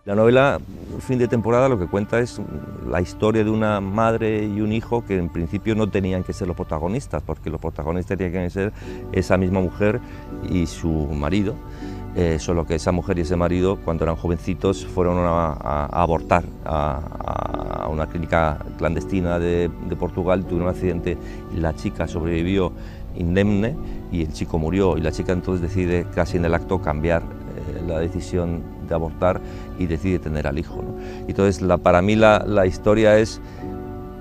La novela Fin de temporada lo que cuenta es la historia de una madre y un hijo que en principio no tenían que ser los protagonistas, porque los protagonistas tenían que ser esa misma mujer y su marido, solo que esa mujer y ese marido cuando eran jovencitos fueron a abortar a una clínica clandestina de Portugal, tuvieron un accidente y la chica sobrevivió indemne y el chico murió, y la chica entonces decide casi en el acto cambiar la decisión de abortar y decide tener al hijo, ¿no? Entonces para mí la historia es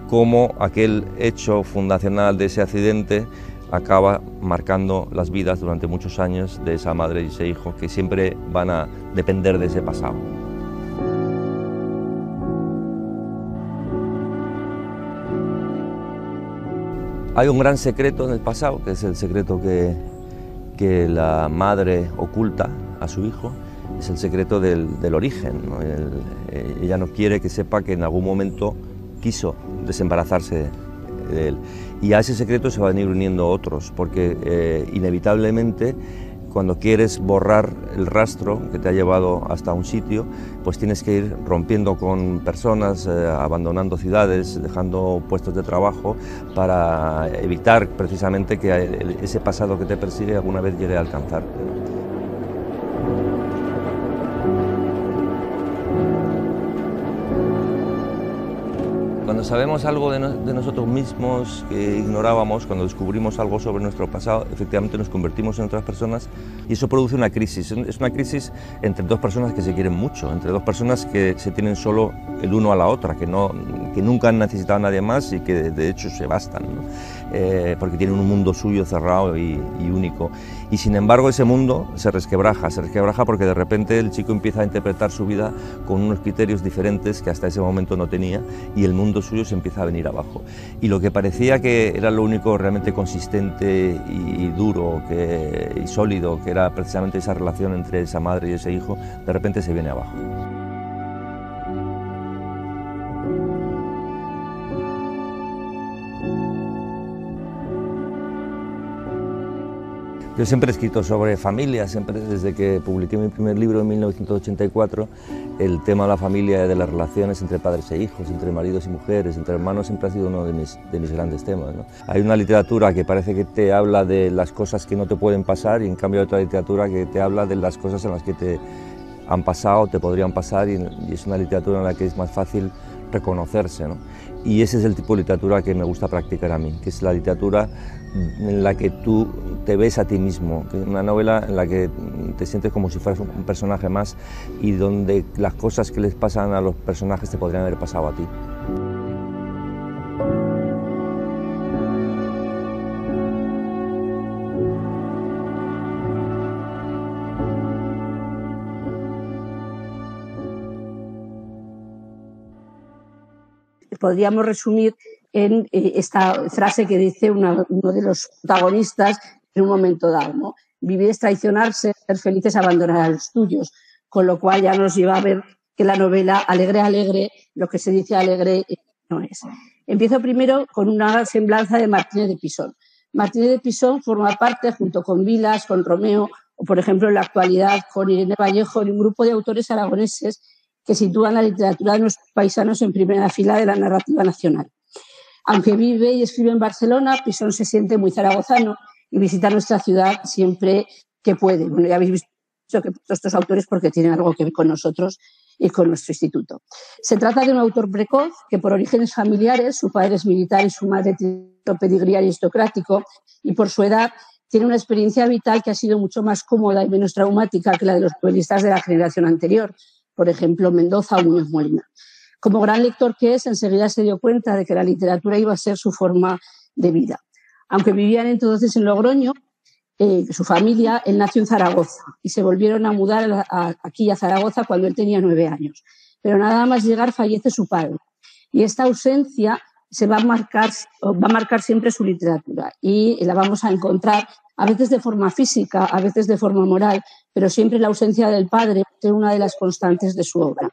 cómo aquel hecho fundacional de ese accidente acaba marcando las vidas durante muchos años de esa madre y ese hijo que siempre van a depender de ese pasado. Hay un gran secreto en el pasado, que es el secreto que la madre oculta a su hijo, es el secreto del origen, ¿no? Ella no quiere que sepa que en algún momento quiso desembarazarse de él. Y a ese secreto se van a ir uniendo otros, porque inevitablemente cuando quieres borrar el rastro que te ha llevado hasta un sitio, pues tienes que ir rompiendo con personas, abandonando ciudades, dejando puestos de trabajo, para evitar precisamente que ese pasado que te persigue alguna vez llegue a alcanzarte. Cuando sabemos algo de nosotros mismos que ignorábamos, cuando descubrimos algo sobre nuestro pasado, efectivamente nos convertimos en otras personas y eso produce una crisis. Es una crisis entre dos personas que se quieren mucho, entre dos personas que se tienen solo el uno a la otra, que nunca han necesitado a nadie más y que de hecho se bastan, ¿no? Porque tienen un mundo suyo cerrado y único. Y sin embargo ese mundo se resquebraja porque de repente el chico empieza a interpretar su vida con unos criterios diferentes que hasta ese momento no tenía y el mundo suyo se empieza a venir abajo. Y lo que parecía que era lo único realmente consistente y duro y sólido, que era precisamente esa relación entre esa madre y ese hijo, de repente se viene abajo. Yo siempre he escrito sobre familia, siempre desde que publiqué mi primer libro en 1984, el tema de la familia, de las relaciones entre padres e hijos, entre maridos y mujeres, entre hermanos, siempre ha sido uno de mis grandes temas, ¿no? Hay una literatura que parece que te habla de las cosas que no te pueden pasar y en cambio hay otra literatura que te habla de las cosas en las que te han pasado, te podrían pasar y es una literatura en la que es más fácil reconocerse, ¿no? Y ese es el tipo de literatura que me gusta practicar a mí, que es la literatura en la que tú te ves a ti mismo, que es una novela en la que te sientes como si fueras un personaje más y donde las cosas que les pasan a los personajes te podrían haber pasado a ti. Podríamos resumir en esta frase que dice uno de los protagonistas en un momento dado, ¿no? Vivir es traicionarse, ser felices, abandonar a los tuyos, con lo cual ya nos lleva a ver que la novela alegre, alegre, lo que se dice alegre no es. Empiezo primero con una semblanza de Martínez de Pisón. Martínez de Pisón forma parte, junto con Vilas, con Romeo, o por ejemplo en la actualidad con Irene Vallejo, de un grupo de autores aragoneses que sitúan la literatura de nuestros paisanos en primera fila de la narrativa nacional. Aunque vive y escribe en Barcelona, Pisón se siente muy zaragozano y visita nuestra ciudad siempre que puede. Bueno, ya habéis visto que estos autores porque tienen algo que ver con nosotros y con nuestro instituto. Se trata de un autor precoz que por orígenes familiares, su padre es militar y su madre tiene un pedigrí aristocrático, y por su edad tiene una experiencia vital que ha sido mucho más cómoda y menos traumática que la de los novelistas de la generación anterior, por ejemplo, Mendoza o Muñoz Molina. Como gran lector que es, enseguida se dio cuenta de que la literatura iba a ser su forma de vida. Aunque vivían entonces en Logroño, su familia, él nació en Zaragoza y se volvieron a mudar aquí a Zaragoza cuando él tenía 9 años. Pero nada más llegar fallece su padre. Y esta ausencia va a marcar siempre su literatura y la vamos a encontrar a veces de forma física, a veces de forma moral, pero siempre la ausencia del padre es una de las constantes de su obra.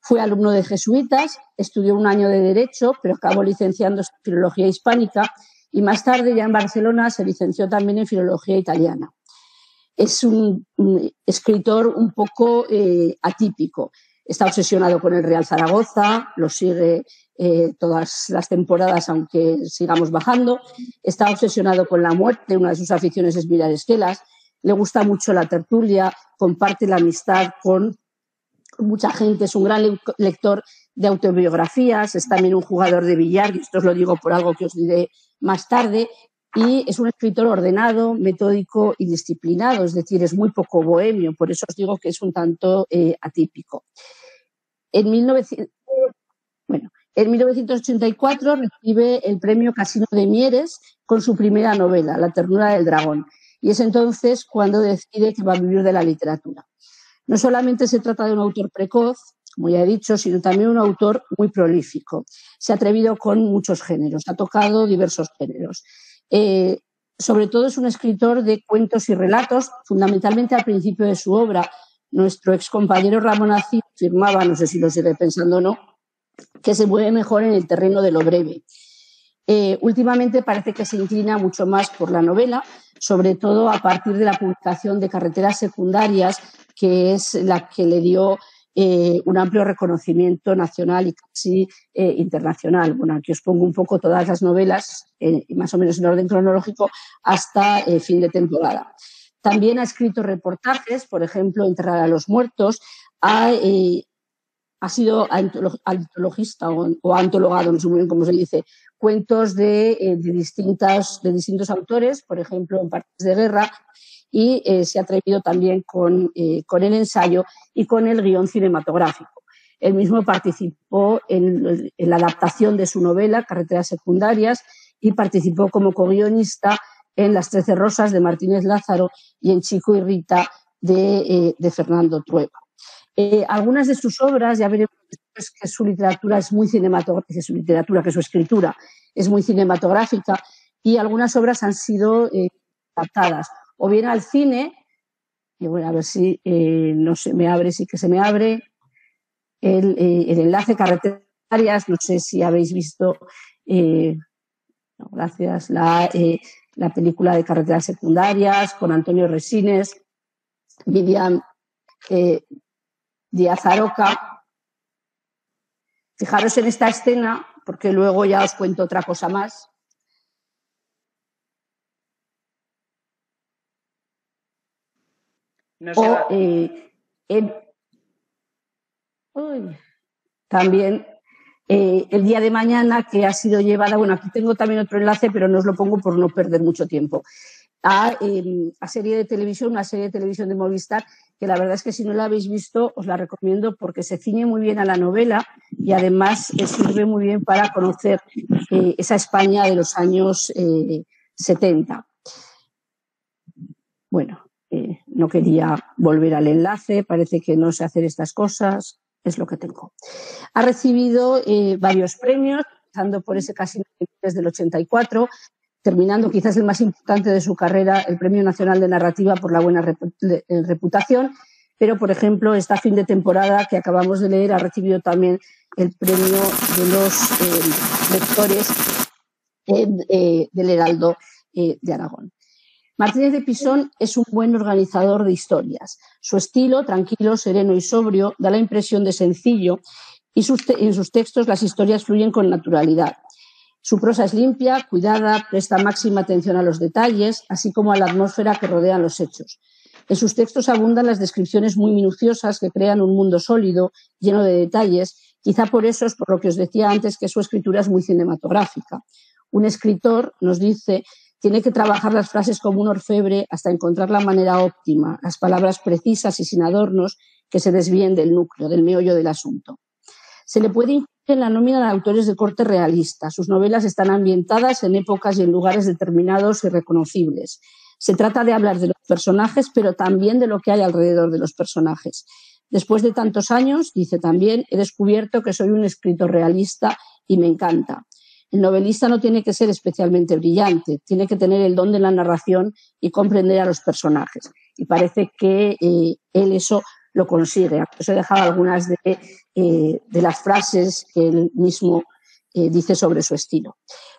Fue alumno de jesuitas, estudió 1 año de Derecho, pero acabó licenciándose en Filología Hispánica y más tarde, ya en Barcelona, se licenció también en Filología Italiana. Es un escritor un poco atípico. Está obsesionado con el Real Zaragoza, lo sigue todas las temporadas, aunque sigamos bajando. Está obsesionado con la muerte, una de sus aficiones es mirar esquelas. Le gusta mucho la tertulia, comparte la amistad con mucha gente, es un gran lector de autobiografías, es también un jugador de billar, y esto os lo digo por algo que os diré más tarde, y es un escritor ordenado, metódico y disciplinado, es decir, es muy poco bohemio, por eso os digo que es un tanto atípico. En 1984 recibe el premio Casino de Mieres con su primera novela, La ternura del dragón, y es entonces cuando decide que va a vivir de la literatura. No solamente se trata de un autor precoz, como ya he dicho, sino también un autor muy prolífico. Se ha atrevido con muchos géneros, ha tocado diversos géneros. Sobre todo es un escritor de cuentos y relatos, fundamentalmente al principio de su obra. Nuestro excompañero Ramón Acín afirmaba, no sé si lo sigue pensando o no, que se mueve mejor en el terreno de lo breve. Últimamente parece que se inclina mucho más por la novela, sobre todo a partir de la publicación de Carreteras secundarias, que es la que le dio un amplio reconocimiento nacional y casi internacional. Bueno, aquí os pongo un poco todas las novelas, más o menos en orden cronológico, hasta fin de temporada. También ha escrito reportajes, por ejemplo, Enterrar a los muertos, ha sido antologista o antologado, no sé muy bien cómo se dice, cuentos de distintos autores, por ejemplo, en Partes de guerra, y se ha atrevido también con el ensayo y con el guión cinematográfico. Él mismo participó en la adaptación de su novela, Carreteras secundarias, y participó como co-guionista en Las 13 rosas de Martínez Lázaro y en Chico y Rita de Fernando Trueba. Algunas de sus obras, ya veremos que su literatura es muy cinematográfica, que su escritura es muy cinematográfica, y algunas obras han sido adaptadas o bien al cine, y bueno, a ver si no se me abre, sí que se me abre, el enlace Carreteras, no sé si habéis visto, no, gracias, la película de Carreteras secundarias con Antonio Resines, Vivian Díaz Aroca. Fijaros en esta escena, porque luego ya os cuento otra cosa más. No se va. También el día de mañana, que ha sido llevada, bueno, aquí tengo también otro enlace, pero no os lo pongo por no perder mucho tiempo, a serie de televisión, una serie de televisión de Movistar, que la verdad es que si no la habéis visto os la recomiendo porque se ciñe muy bien a la novela y además sirve muy bien para conocer esa España de los años 70. Bueno, no quería volver al enlace, parece que no sé hacer estas cosas, es lo que tengo. Ha recibido varios premios, empezando por ese Casino del 84, terminando quizás el más importante de su carrera, el Premio Nacional de Narrativa por la buena reputación, pero, por ejemplo, esta fin de temporada que acabamos de leer ha recibido también el premio de los lectores del Heraldo de Aragón. Martínez de Pisón es un buen organizador de historias. Su estilo, tranquilo, sereno y sobrio, da la impresión de sencillo y en sus textos las historias fluyen con naturalidad. Su prosa es limpia, cuidada, presta máxima atención a los detalles, así como a la atmósfera que rodea los hechos. En sus textos abundan las descripciones muy minuciosas que crean un mundo sólido, lleno de detalles. Quizá por eso es por lo que os decía antes que su escritura es muy cinematográfica. Un escritor, nos dice, tiene que trabajar las frases como un orfebre hasta encontrar la manera óptima, las palabras precisas y sin adornos que se desvíen del núcleo, del meollo del asunto. Se le puede incluir en la nómina de autores de corte realista. Sus novelas están ambientadas en épocas y en lugares determinados y reconocibles. Se trata de hablar de los personajes, pero también de lo que hay alrededor de los personajes. Después de tantos años, dice también, he descubierto que soy un escritor realista y me encanta. El novelista no tiene que ser especialmente brillante, tiene que tener el don de la narración y comprender a los personajes. Y parece que él eso lo consigue. Os he dejado algunas de las frases que él mismo dice sobre su estilo.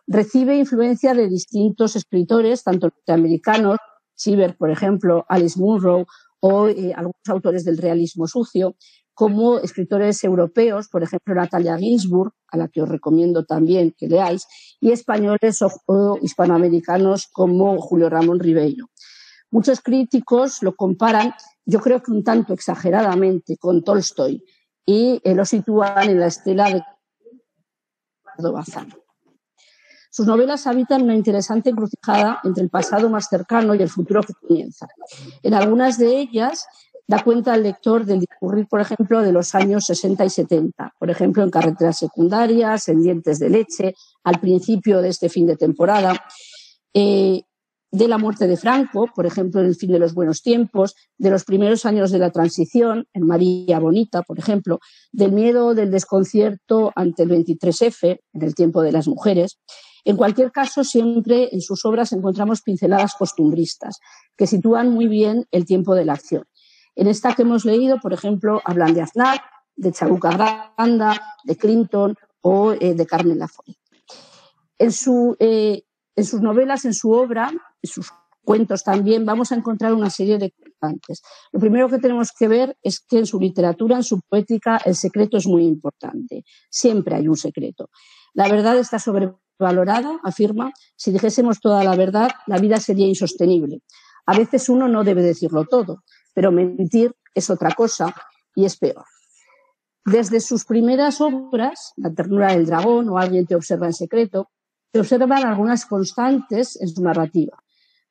Recibe influencia de distintos escritores, tanto norteamericanos, Cheever, por ejemplo, Alice Munro, o algunos autores del realismo sucio, como escritores europeos, por ejemplo, Natalia Ginzburg, a la que os recomiendo también que leáis, y españoles o hispanoamericanos como Julio Ramón Ribeiro. Muchos críticos lo comparan, yo creo que un tanto exageradamente, con Tolstoy, y lo sitúan en la estela de Eduardo Bazán. Sus novelas habitan una interesante encrucijada entre el pasado más cercano y el futuro que comienza. En algunas de ellas da cuenta al lector del discurrir, por ejemplo, de los años 60 y 70, por ejemplo, en Carreteras secundarias, en Dientes de leche, al principio de este fin de temporada, de la muerte de Franco, por ejemplo, en El fin de los buenos tiempos, de los primeros años de la transición, en María Bonita, por ejemplo, del miedo, del desconcierto ante el 23F, en El tiempo de las mujeres. En cualquier caso, siempre en sus obras encontramos pinceladas costumbristas que sitúan muy bien el tiempo de la acción. En esta que hemos leído, por ejemplo, hablan de Aznar, de Charuca Granda, de Clinton o de Carmen Laforet. En sus novelas, en su obra, en sus cuentos también, vamos a encontrar una serie de constantes. Lo primero que tenemos que ver es que en su literatura, en su poética, el secreto es muy importante. Siempre hay un secreto. La verdad está sobrevalorada, afirma. Si dijésemos toda la verdad, la vida sería insostenible. A veces uno no debe decirlo todo, pero mentir es otra cosa y es peor. Desde sus primeras obras, La ternura del dragón o Alguien te observa en secreto, se observan algunas constantes en su narrativa.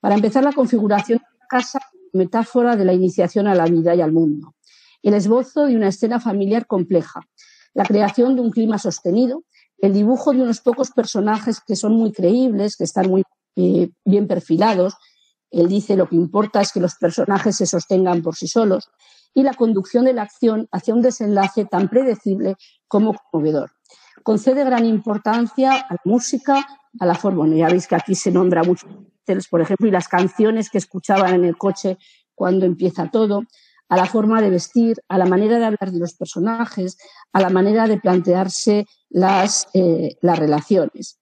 Para empezar, la configuración de la casa, metáfora de la iniciación a la vida y al mundo. El esbozo de una escena familiar compleja. La creación de un clima sostenido. El dibujo de unos pocos personajes que son muy creíbles, que están muy bien perfilados. Él dice lo que importa es que los personajes se sostengan por sí solos. Y la conducción de la acción hacia un desenlace tan predecible como conmovedor. Concede gran importancia a la música, a la forma. Bueno, ya veis que aquí se nombra mucho, por ejemplo, y las canciones que escuchaban en el coche cuando empieza todo, a la forma de vestir, a la manera de hablar de los personajes, a la manera de plantearse las relaciones.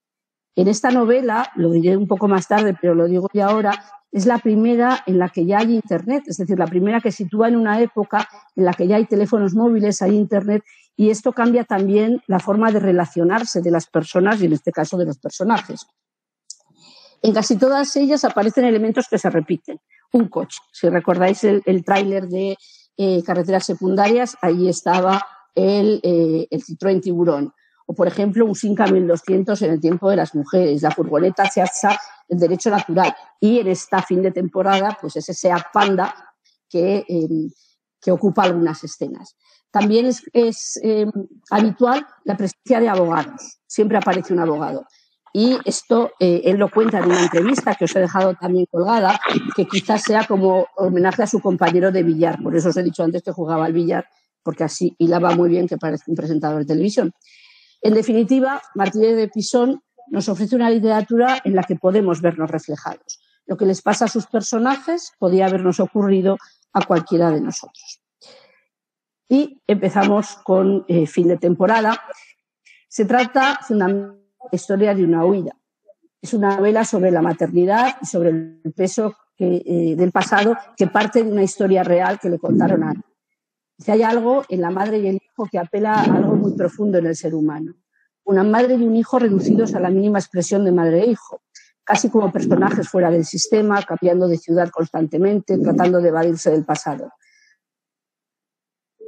En esta novela, lo diré un poco más tarde, pero lo digo ya ahora, es la primera en la que ya hay Internet, es decir, la primera que sitúa en una época en la que ya hay teléfonos móviles, hay Internet, y esto cambia también la forma de relacionarse de las personas y, en este caso, de los personajes. En casi todas ellas aparecen elementos que se repiten. Un coche. Si recordáis el tráiler de Carreteras secundarias, ahí estaba el Citroën Tiburón. O, por ejemplo, un Simca 1200 en El tiempo de las mujeres, la furgoneta Seat, el derecho natural. Y en esta fin de temporada, pues ese Seat Panda que ocupa algunas escenas. También es habitual la presencia de abogados. Siempre aparece un abogado. Y esto él lo cuenta en una entrevista que os he dejado también colgada, que quizás sea como homenaje a su compañero de billar. Por eso os he dicho antes que jugaba al billar, porque así hilaba muy bien que parece un presentador de televisión. En definitiva, Martínez de Pisón nos ofrece una literatura en la que podemos vernos reflejados. Lo que les pasa a sus personajes podía habernos ocurrido a cualquiera de nosotros. Y empezamos con fin de temporada. Se trata fundamentalmente de la historia de una huida. Es una novela sobre la maternidad y sobre el peso del pasado que parte de una historia real que le contaron a Ana. Si hay algo en la madre y el hijo que apela a algo muy profundo en el ser humano. Una madre y un hijo reducidos a la mínima expresión de madre e hijo, casi como personajes fuera del sistema, cambiando de ciudad constantemente, tratando de evadirse del pasado.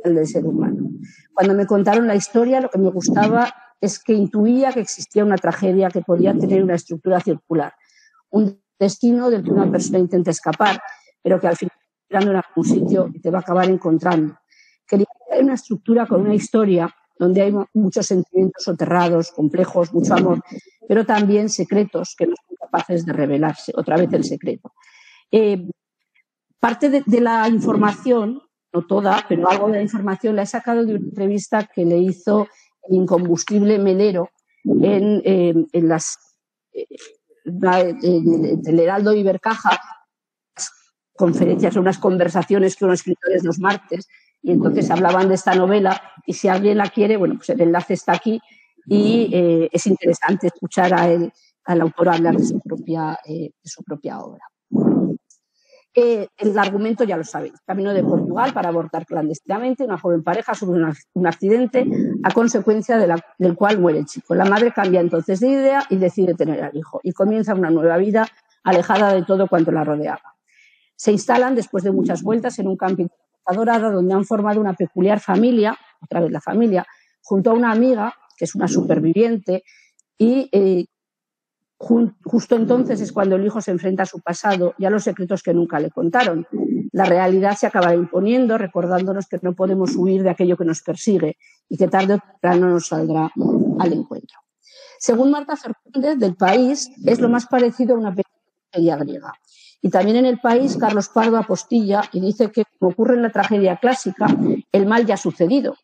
El del ser humano. Cuando me contaron la historia, lo que me gustaba es que intuía que existía una tragedia que podía tener una estructura circular, un destino del que una persona intenta escapar, pero que al final está en algún sitio y te va a acabar encontrando, una estructura, con una historia donde hay muchos sentimientos soterrados, complejos, mucho amor, pero también secretos que no son capaces de revelarse. Otra vez el secreto. Parte de la información, no toda, pero algo de la información la he sacado de una entrevista que le hizo el incombustible Melero en el Heraldo Ibercaja, conferencias, unas conversaciones con los escritores los martes, y entonces hablaban de esta novela, y si alguien la quiere, bueno, pues el enlace está aquí, y es interesante escuchar al autor hablar de su propia obra. El argumento ya lo sabéis: camino de Portugal para abortar clandestinamente. Una joven pareja sufre un accidente a consecuencia del cual muere el chico. La madre cambia entonces de idea y decide tener al hijo, y comienza una nueva vida alejada de todo cuanto la rodeaba. Se instalan, después de muchas vueltas, en un camping de Costa Dorada, donde han formado una peculiar familia, otra vez la familia, junto a una amiga que es una superviviente, y justo entonces es cuando el hijo se enfrenta a su pasado y a los secretos que nunca le contaron. La realidad se acaba imponiendo, recordándonos que no podemos huir de aquello que nos persigue y que tarde o temprano nos saldrá al encuentro. Según Marta Fernández, del País, es lo más parecido a una tragedia griega. Y también en El País, Carlos Pardo apostilla y dice que, como ocurre en la tragedia clásica, el mal ya ha sucedido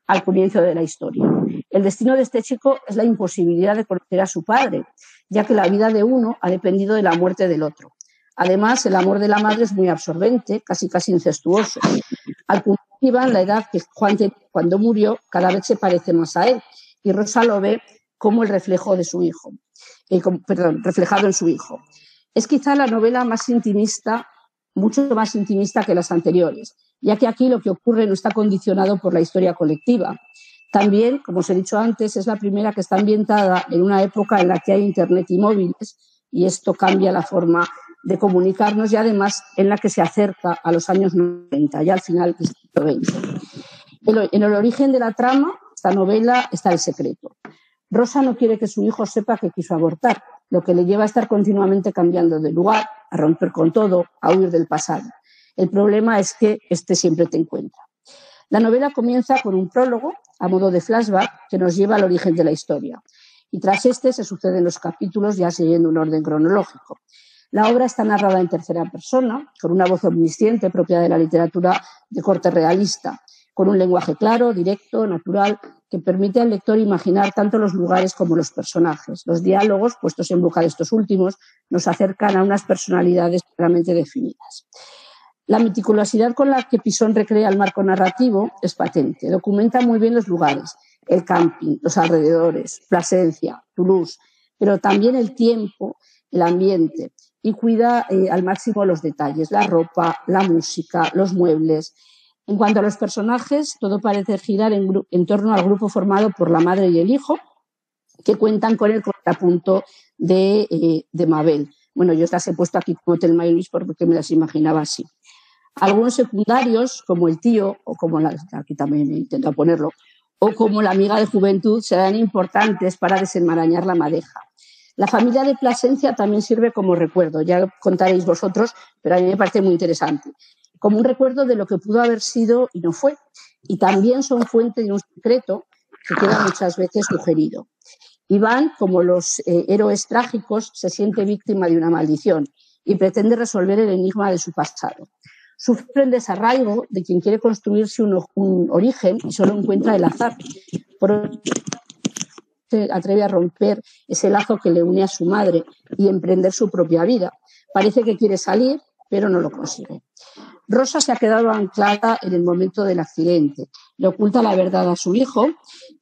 al comienzo de la historia. El destino de este chico es la imposibilidad de conocer a su padre, ya que la vida de uno ha dependido de la muerte del otro. Además, el amor de la madre es muy absorbente, casi incestuoso. Al punto que Iván, la edad que Juan tenía cuando murió, cada vez se parece más a él, y Rosa lo ve como el reflejo de su hijo, reflejado en su hijo. Es quizá la novela más intimista, mucho más intimista que las anteriores, ya que aquí lo que ocurre no está condicionado por la historia colectiva. También, como os he dicho antes, es la primera que está ambientada en una época en la que hay internet y móviles, y esto cambia la forma de comunicarnos, y además en la que se acerca a los años 90, ya al final del siglo XX. En el origen de la trama, esta novela, está el secreto. Rosa no quiere que su hijo sepa que quiso abortar, lo que le lleva a estar continuamente cambiando de lugar, a romper con todo, a huir del pasado. El problema es que este siempre te encuentra. La novela comienza con un prólogo, a modo de flashback, que nos lleva al origen de la historia. Y tras este se suceden los capítulos, ya siguiendo un orden cronológico. La obra está narrada en tercera persona, con una voz omnisciente propia de la literatura de corte realista, con un lenguaje claro, directo, natural, que permite al lector imaginar tanto los lugares como los personajes. Los diálogos, puestos en boca de estos últimos, nos acercan a unas personalidades claramente definidas. La meticulosidad con la que Pisón recrea el marco narrativo es patente. Documenta muy bien los lugares, el camping, los alrededores, Plasencia, Toulouse, pero también el tiempo, el ambiente, y cuida al máximo los detalles, la ropa, la música, los muebles. En cuanto a los personajes, todo parece girar en torno al grupo formado por la madre y el hijo, que cuentan con el contrapunto de Mabel. Bueno, yo las he puesto aquí como Telma y Luis porque me las imaginaba así. Algunos secundarios, como el tío, o como aquí también intento ponerlo, o como la amiga de juventud, serán importantes para desenmarañar la madeja. La familia de Plasencia también sirve como recuerdo, ya lo contaréis vosotros, pero a mí me parece muy interesante, como un recuerdo de lo que pudo haber sido y no fue. Y también son fuente de un secreto que queda muchas veces sugerido. Iván, como los héroes trágicos, se siente víctima de una maldición y pretende resolver el enigma de su pasado. Sufre el desarraigo de quien quiere construirse un origen y solo encuentra el azar. Por eso se atreve a romper ese lazo que le une a su madre y emprender su propia vida. Parece que quiere salir, pero no lo consigue. Rosa se ha quedado anclada en el momento del accidente. Le oculta la verdad a su hijo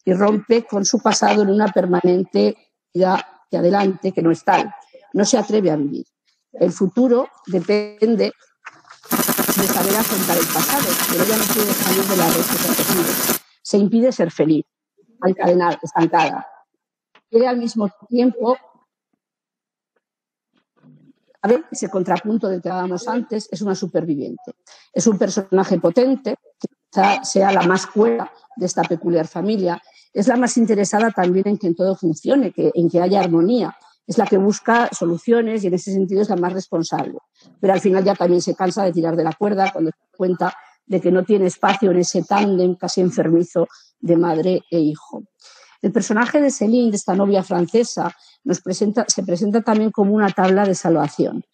y rompe con su pasado en una permanente vida de adelante que no es tal. No se atreve a vivir. El futuro depende de saber afrontar el pasado, pero ella no puede salir de la red que se ha tejido. Se impide ser feliz, encadenada, estancada. Quiere al mismo tiempo, a ver, ese contrapunto del que hablábamos antes, es una superviviente. Es un personaje potente, que quizá sea la más cuerda de esta peculiar familia. Es la más interesada también en que todo funcione, en que haya armonía. Es la que busca soluciones y en ese sentido es la más responsable. Pero al final ya también se cansa de tirar de la cuerda cuando se da cuenta de que no tiene espacio en ese tándem casi enfermizo de madre e hijo. El personaje de Céline, de esta novia francesa, se presenta también como una tabla de salvación.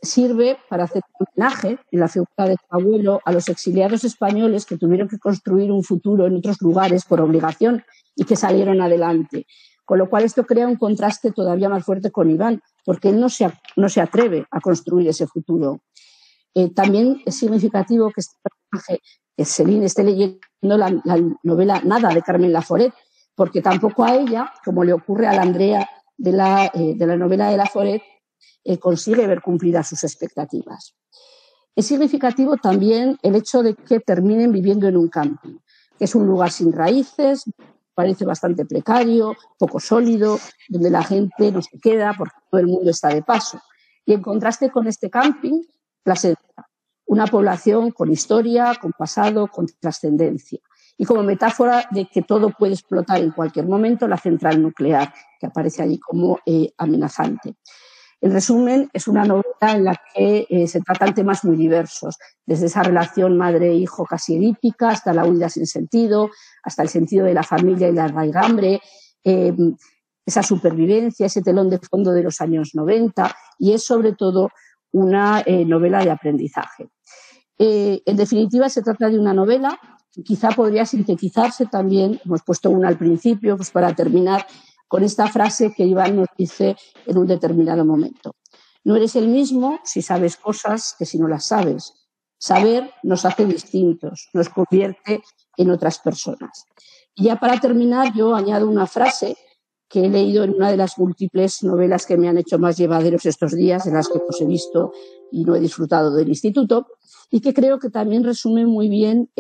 Sirve para hacer un homenaje en la figura de su abuelo a los exiliados españoles que tuvieron que construir un futuro en otros lugares por obligación y que salieron adelante. Con lo cual esto crea un contraste todavía más fuerte con Iván, porque él no se atreve a construir ese futuro. También es significativo que este personaje, que Céline, esté leyendo la novela Nada de Carmen Laforet, porque tampoco a ella, como le ocurre a la Andrea de la novela de Laforet, consigue ver cumplidas sus expectativas. Es significativo también el hecho de que terminen viviendo en un camping, que es un lugar sin raíces, parece bastante precario, poco sólido, donde la gente no se queda porque todo el mundo está de paso. Y en contraste con este camping, Plasencia, una población con historia, con pasado, con trascendencia. Y como metáfora de que todo puede explotar en cualquier momento, la central nuclear, que aparece allí como amenazante. En resumen, es una novela en la que se tratan temas muy diversos, desde esa relación madre-hijo casi edípica, hasta la huida sin sentido, hasta el sentido de la familia y la raigambre, esa supervivencia, ese telón de fondo de los años 90, y es sobre todo una novela de aprendizaje. En definitiva, se trata de una novela que quizá podría sintetizarse también, hemos puesto una al principio, pues para terminar, con esta frase que Iván nos dice en un determinado momento. No eres el mismo si sabes cosas que si no las sabes. Saber nos hace distintos, nos convierte en otras personas. Y ya para terminar, yo añado una frase que he leído en una de las múltiples novelas que me han hecho más llevaderos estos días, en las que pues he visto y no he disfrutado del instituto, y que creo que también resume muy bien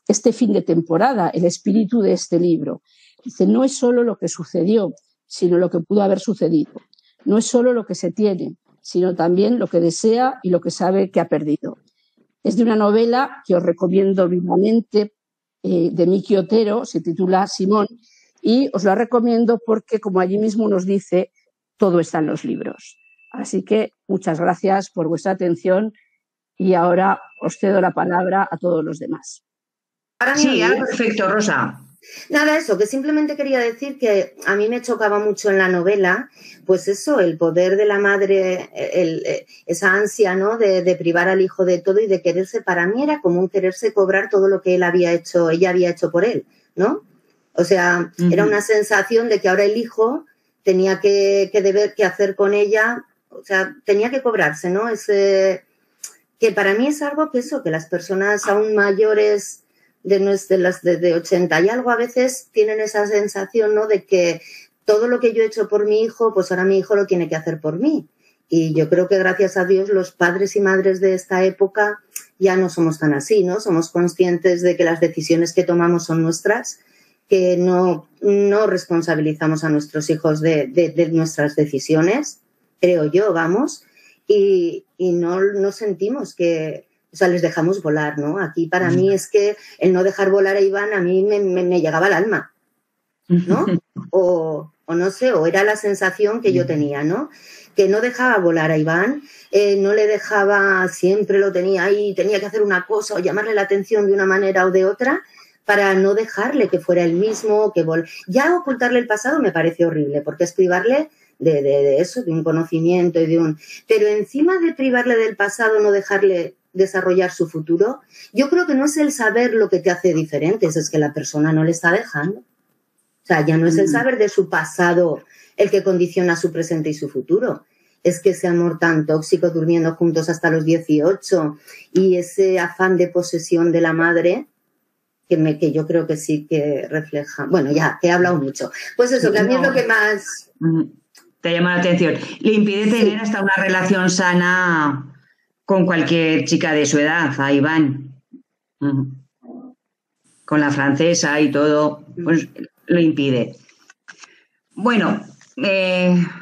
este fin de temporada, el espíritu de este libro. Dice, no es solo lo que sucedió, sino lo que pudo haber sucedido. No es solo lo que se tiene, sino también lo que desea y lo que sabe que ha perdido. Es de una novela que os recomiendo vivamente, de Miki Otero, se titula Simón, y os la recomiendo porque, como allí mismo nos dice, todo está en los libros. Así que muchas gracias por vuestra atención y ahora os cedo la palabra a todos los demás. Sí, perfecto, Rosa. Nada, eso, que simplemente quería decir que a mí me chocaba mucho en la novela, pues eso, el poder de la madre, esa ansia, ¿no?, de privar al hijo de todo y de quererse. Para mí era como un quererse cobrar todo lo que ella había hecho por él, ¿no? O sea, era una sensación de que ahora el hijo tenía que hacer con ella, o sea, tenía que cobrarse, ¿no? Que para mí es algo que eso, que las personas aún mayores de 80 y algo a veces tienen esa sensación, ¿no?, de que todo lo que yo he hecho por mi hijo, pues ahora mi hijo lo tiene que hacer por mí. Y yo creo que gracias a Dios los padres y madres de esta época ya no somos tan así, ¿no? Somos conscientes de que las decisiones que tomamos son nuestras, que no responsabilizamos a nuestros hijos de nuestras decisiones, creo yo, vamos, y no sentimos que... O sea, les dejamos volar, ¿no? Aquí para mí es que el no dejar volar a Iván a mí me llegaba al alma, ¿no? O no sé, o era la sensación que yo tenía, ¿no? Que no dejaba volar a Iván, no le dejaba, siempre lo tenía ahí, tenía que hacer una cosa o llamarle la atención de una manera o de otra para no dejarle que fuera el mismo, ya ocultarle el pasado me parece horrible, porque es privarle de eso, de un conocimiento y Pero encima de privarle del pasado, no dejarle desarrollar su futuro, yo creo que no es el saber lo que te hace diferente, es que la persona no le está dejando. O sea, ya no es el saber de su pasado el que condiciona su presente y su futuro. Es que ese amor tan tóxico, durmiendo juntos hasta los 18 y ese afán de posesión de la madre, que yo creo que sí que refleja... Bueno, ya, he hablado mucho. Pues eso, que a mí es lo que más... Te llama la atención. Le impide tener hasta una relación sana con cualquier chica de su edad, a Iván. Con la francesa y todo, pues lo impide. Bueno,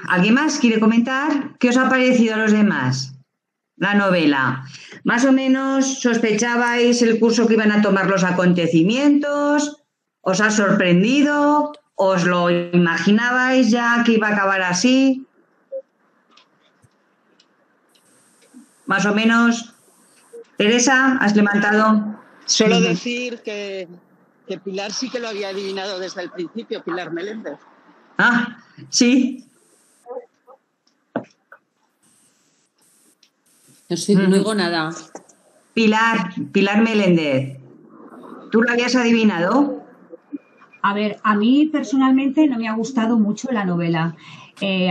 ¿alguien más quiere comentar? ¿Qué os ha parecido a los demás la novela? ¿Más o menos sospechabais el curso que iban a tomar los acontecimientos? ¿Os ha sorprendido? ¿Os lo imaginabais ya que iba a acabar así? Más o menos. Teresa, has levantado. Solo decir que Pilar sí que lo había adivinado desde el principio, Pilar Meléndez. Ah, sí. No oigo nada. Pilar Meléndez, ¿tú lo habías adivinado? A ver, a mí personalmente no me ha gustado mucho la novela.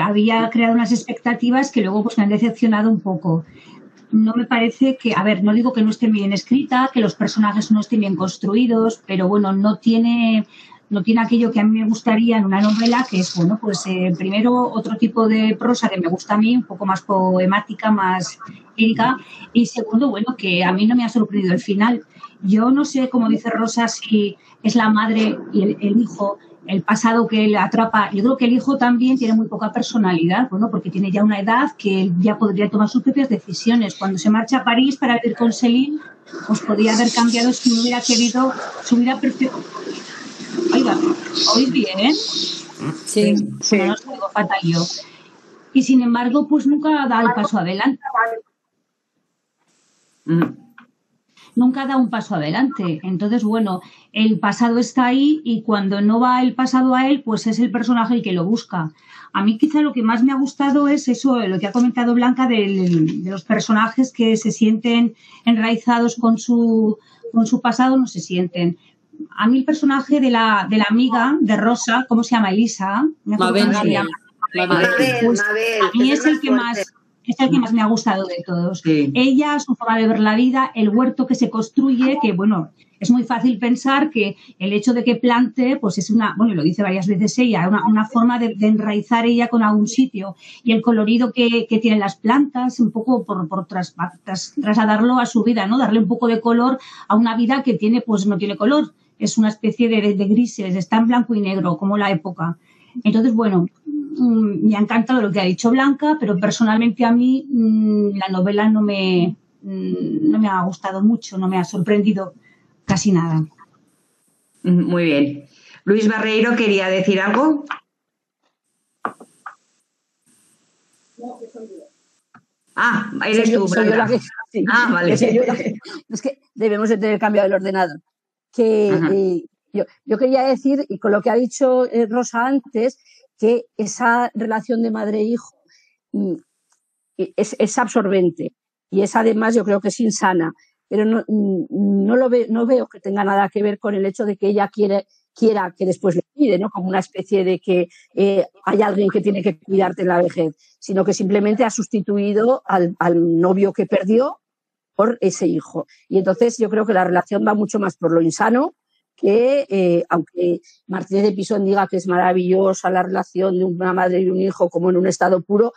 Había creado unas expectativas que luego pues me han decepcionado un poco. No me parece que, a ver, no digo que no esté bien escrita, que los personajes no estén bien construidos, pero bueno, no tiene aquello que a mí me gustaría en una novela, que es, bueno, pues primero otro tipo de prosa que me gusta a mí, un poco más poemática, más lírica, y segundo, bueno, que a mí no me ha sorprendido el final. Yo no sé, como dice Rosa, si es la madre y el hijo, el pasado que le atrapa. Yo creo que el hijo también tiene muy poca personalidad, bueno, porque tiene ya una edad que él ya podría tomar sus propias decisiones. Cuando se marcha a París para vivir con Céline, pues podría haber cambiado si no hubiera querido su vida perfecta. Oiga, ¿oís bien? Sí. No nos digo fatal yo. Y sin embargo, pues nunca da el paso adelante. Nunca da un paso adelante. Entonces, bueno, el pasado está ahí y cuando no va el pasado a él, pues es el personaje el que lo busca. A mí quizá lo que más me ha gustado es eso, lo que ha comentado Blanca de los personajes que se sienten enraizados con su pasado, no se sienten. A mí el personaje de la amiga de Rosa, ¿cómo se llama? Elisa. Mabel. Pues, a mí es el que más me ha gustado de todos. Sí. Ella, su forma de ver la vida, el huerto que se construye, que bueno, es muy fácil pensar que el hecho de que plante, pues es bueno, lo dice varias veces ella, una forma de enraizar ella con algún sitio. Y el colorido que tienen las plantas, un poco por trasladarlo a su vida, ¿no? Darle un poco de color a una vida que pues no tiene color. Es una especie de grises, está en blanco y negro, como la época. Entonces, bueno, me ha encantado lo que ha dicho Blanca, pero personalmente a mí la novela no me ha gustado mucho, no me ha sorprendido casi nada. Muy bien. Luis Barreiro, ¿quería decir algo? Ah, eres tú, soy yo la que, sí, vale. Es que debemos de tener cambiado el ordenador. Que yo quería decir, y con lo que ha dicho Rosa antes, que esa relación de madre e hijo es absorbente y es además, yo creo que es insana, pero no veo que tenga nada que ver con el hecho de que ella quiera que después le cuide, ¿no? Como una especie de que hay alguien que tiene que cuidarte en la vejez, sino que simplemente ha sustituido al novio que perdió por ese hijo. Y entonces yo creo que la relación va mucho más por lo insano, que aunque Martínez de Pisón diga que es maravillosa la relación de una madre y un hijo como en un estado puro,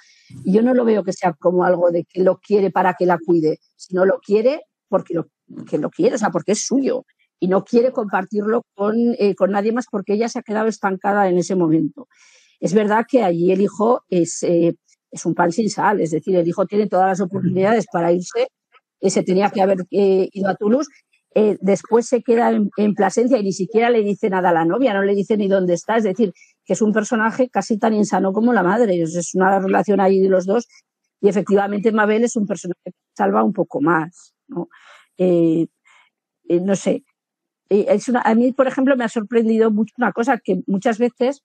yo no lo veo que sea como algo de que lo quiere para que la cuide, sino lo quiere porque lo quiere, o sea, porque es suyo y no quiere compartirlo con nadie más porque ella se ha quedado estancada en ese momento. Es verdad que allí el hijo es un pan sin sal, es decir, el hijo tiene todas las oportunidades para irse, se tenía que haber ido a Toulouse. Después se queda en Plasencia y ni siquiera le dice nada a la novia, no le dice ni dónde está, es decir, que es un personaje casi tan insano como la madre, es una relación ahí de los dos y efectivamente Mabel es un personaje que salva un poco más, ¿no? No sé, a mí por ejemplo me ha sorprendido mucho una cosa, que muchas veces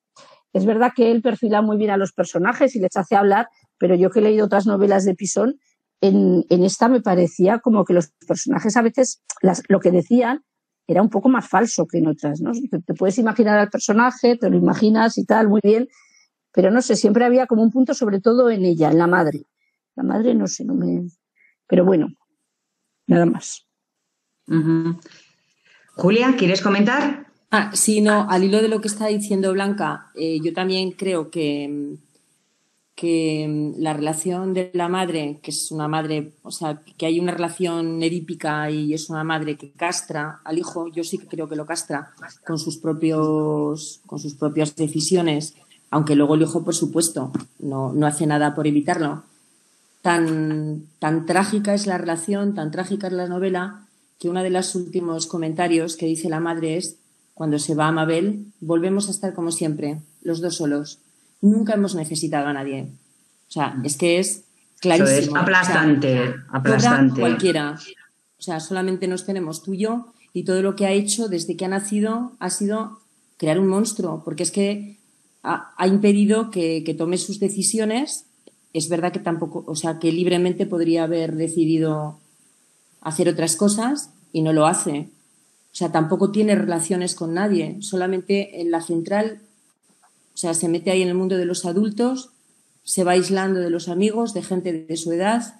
es verdad que él perfila muy bien a los personajes y les hace hablar, pero yo que he leído otras novelas de Pisón, en esta me parecía como que los personajes a veces lo que decían era un poco más falso que en otras, ¿no? Te puedes imaginar al personaje, te lo imaginas y tal, muy bien, pero no sé, siempre había como un punto sobre todo en ella, en la madre. La madre no sé, pero bueno, nada más. Julia, ¿quieres comentar? Sí, no, al hilo de lo que está diciendo Blanca, yo también creo que la relación de la madre, que es una madre, o sea, que hay una relación edípica y es una madre que castra al hijo, yo sí que creo que lo castra con sus propias decisiones, aunque luego el hijo, por supuesto, no hace nada por evitarlo. Tan trágica es la relación, tan trágica es la novela, que uno de los últimos comentarios que dice la madre es: cuando se va Mabel, volvemos a estar como siempre, los dos solos. Nunca hemos necesitado a nadie. O sea, es que es clarísimo. Eso es aplastante, o sea, aplastante. Cualquiera. O sea, solamente nos tenemos tú y yo, y todo lo que ha hecho desde que ha nacido ha sido crear un monstruo, porque es que ha impedido que tome sus decisiones. Es verdad que tampoco, o sea, que libremente podría haber decidido hacer otras cosas y no lo hace. O sea, tampoco tiene relaciones con nadie, solamente en la central, o sea, se mete ahí en el mundo de los adultos, se va aislando de los amigos, de gente de su edad.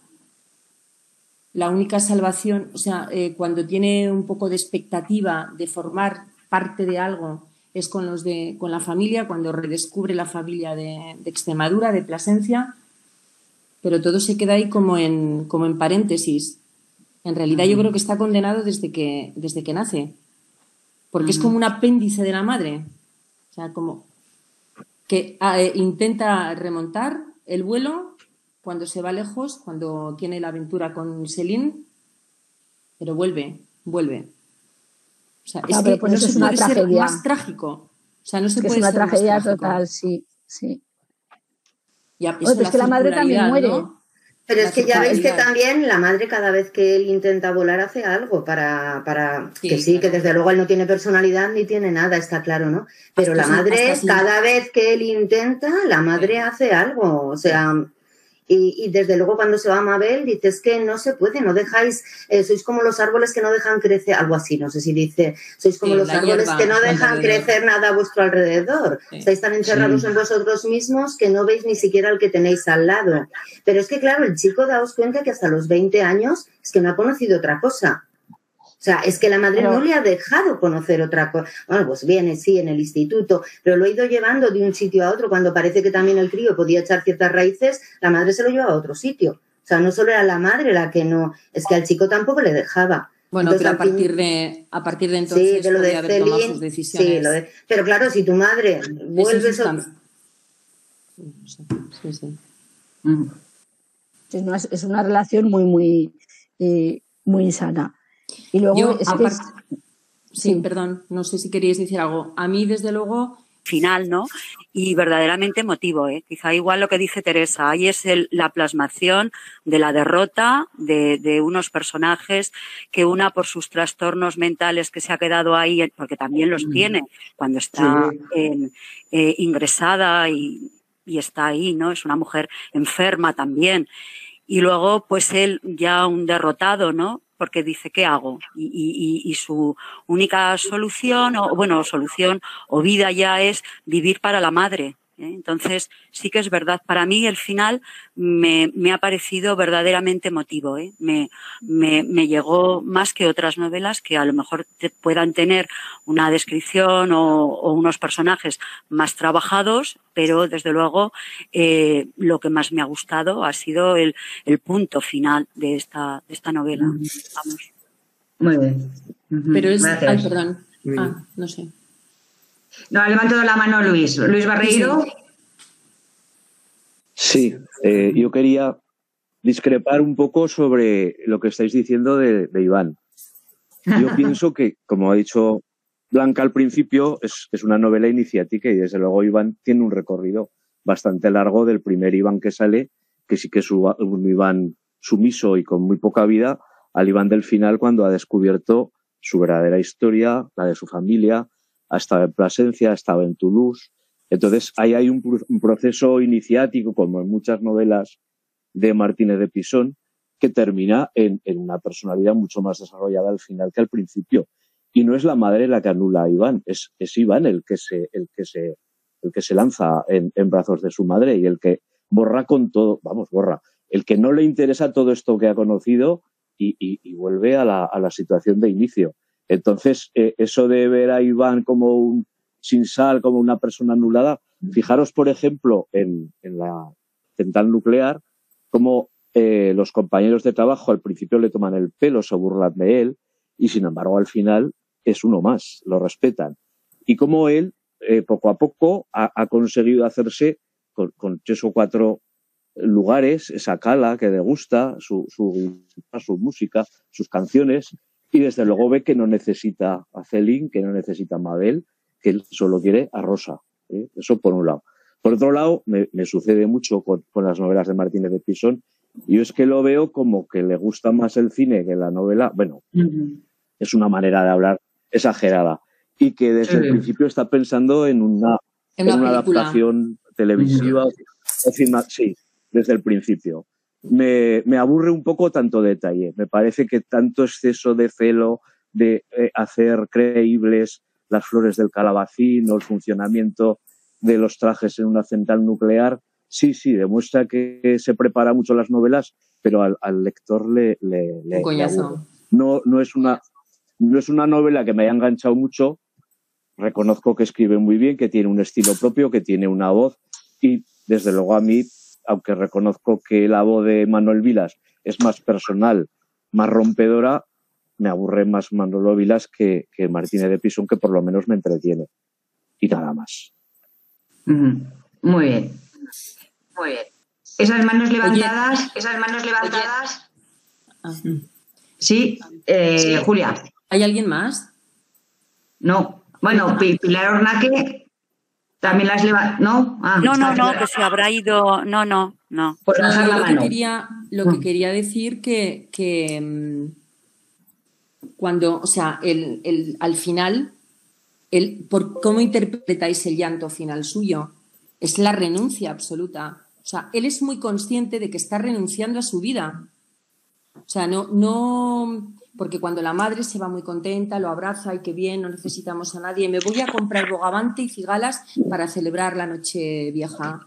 La única salvación, o sea, cuando tiene un poco de expectativa de formar parte de algo, es con la familia, cuando redescubre la familia de Extremadura, de Plasencia, pero todo se queda ahí como en paréntesis. En realidad yo creo que está condenado desde que nace, porque es como un apéndice de la madre. O sea, como que intenta remontar el vuelo cuando se va lejos, cuando tiene la aventura con Céline, pero vuelve. O sea, Claro, pero por eso es una puede ser tragedia. más trágico. O sea, no se Que puede es una ser más tragedia trágico. total, sí. Ya, Oye, pero es que la madre también muere. ¿no? Pero es que ya veis que circularidad. también la madre cada vez que él intenta volar hace algo para Sí, que sí, claro. que desde luego él no tiene personalidad ni tiene nada, está claro, ¿no? Pero Hasta la sí, madre, hasta sí. cada vez que él intenta, la madre hace algo, o sea, y desde luego cuando se va Mabel dices que no se puede, no dejáis, sois como los árboles que no dejan crecer, algo así, no sé si dice, sois como Sí, los la árboles hierba que no a tu dejan alrededor. crecer nada a vuestro alrededor, Sí. estáis tan encerrados en vosotros mismos que no veis ni siquiera al que tenéis al lado. Pero es que claro, el chico, daos cuenta que hasta los 20 años es que no ha conocido otra cosa. O sea, es que la madre no le ha dejado conocer otra cosa. Bueno, pues viene, sí, en el instituto, pero lo ha ido llevando de un sitio a otro. Cuando parece que también el crío podía echar ciertas raíces, la madre se lo lleva a otro sitio. O sea, no solo era la madre la que no, es que al chico tampoco le dejaba. Bueno, Entonces, pero a partir de entonces sí, de lo de podría haber tomado sus Céline, decisiones. sí, pero claro, si tu madre vuelve Sí. Es una relación muy sana. Y luego Yo, es que sí, perdón, no sé si queríais decir algo. A mí, desde luego, final, ¿no? Y verdaderamente emotivo, ¿eh? Quizá igual lo que dice Teresa, ahí es la plasmación de la derrota de unos personajes que una por sus trastornos mentales que se ha quedado ahí, porque también los tiene cuando está ingresada y está ahí, ¿no? Es una mujer enferma también. Y luego, pues él ya un derrotado, ¿no? Porque dice, ¿qué hago? Y su única solución, solución o vida ya es vivir para la madre, ¿eh? Entonces, sí que es verdad. Para mí, el final me ha parecido verdaderamente emotivo, ¿eh? Me llegó más que otras novelas que a lo mejor puedan tener una descripción o unos personajes más trabajados, pero desde luego lo que más me ha gustado ha sido el punto final de esta novela. Vamos. Muy bien. Pero es... Gracias. Ay, perdón. No sé. No, ha levantado la mano Luis. Luis Barreiro. Sí, yo quería discrepar un poco sobre lo que estáis diciendo de Iván. Yo pienso que, como ha dicho Blanca al principio, es una novela iniciática y desde luego Iván tiene un recorrido bastante largo del primer Iván que sale, que sí que es un Iván sumiso y con muy poca vida, al Iván del final cuando ha descubierto su verdadera historia, la de su familia, ha estado en Plasencia, ha estado en Toulouse. Entonces, ahí hay un proceso iniciático, como en muchas novelas de Martínez de Pisón, que termina en una personalidad mucho más desarrollada al final que al principio. Y no es la madre la que anula a Iván, es Iván el que se lanza en brazos de su madre y el que borra con todo, borra, el que no le interesa todo esto que ha conocido y vuelve a la situación de inicio. Entonces, eso de ver a Iván como un sin sal, como una persona anulada, fijaros, por ejemplo, en la central nuclear, como los compañeros de trabajo al principio le toman el pelo, se burlan de él, y sin embargo al final es uno más, lo respetan. Y como él, poco a poco, ha conseguido hacerse con 3 o 4 lugares, esa cala que le gusta, su música, sus canciones, y desde luego ve que no necesita a Céline, que no necesita a Mabel, que él solo quiere a Rosa. Eso por un lado. Por otro lado, me sucede mucho con las novelas de Martínez de Pisón, Yo es que lo veo como que le gusta más el cine que la novela. Bueno, es una manera de hablar exagerada. Y que desde el principio está pensando en una adaptación televisiva. Sí, desde el principio. Me aburre un poco tanto detalle. Me parece que tanto exceso de celo, de hacer creíbles las flores del calabacín o el funcionamiento de los trajes en una central nuclear, sí, demuestra que se prepara mucho las novelas, pero al lector le coñazo. No es una novela que me haya enganchado mucho. Reconozco que escribe muy bien, que tiene un estilo propio, que tiene una voz y, desde luego, a mí, aunque reconozco que la voz de Manuel Vilas es más personal, más rompedora, me aburre más Manolo Vilas que Martínez de Pisón, que por lo menos me entretiene. Y nada más. Muy bien. Esas manos levantadas. Sí, Julia. ¿Hay alguien más? No. Bueno, Pilar Ornaque también las levanta. ¿No? No, que se habrá ido. No. Pues bajar la mano. Lo que quería decir que cuando, o sea, al final, por cómo interpretáis el llanto final suyo, es la renuncia absoluta. O sea, él es muy consciente de que está renunciando a su vida. O sea, no, porque cuando la madre se va muy contenta, lo abraza y qué bien, no necesitamos a nadie. Me voy a comprar bogavante y cigalas para celebrar la noche vieja.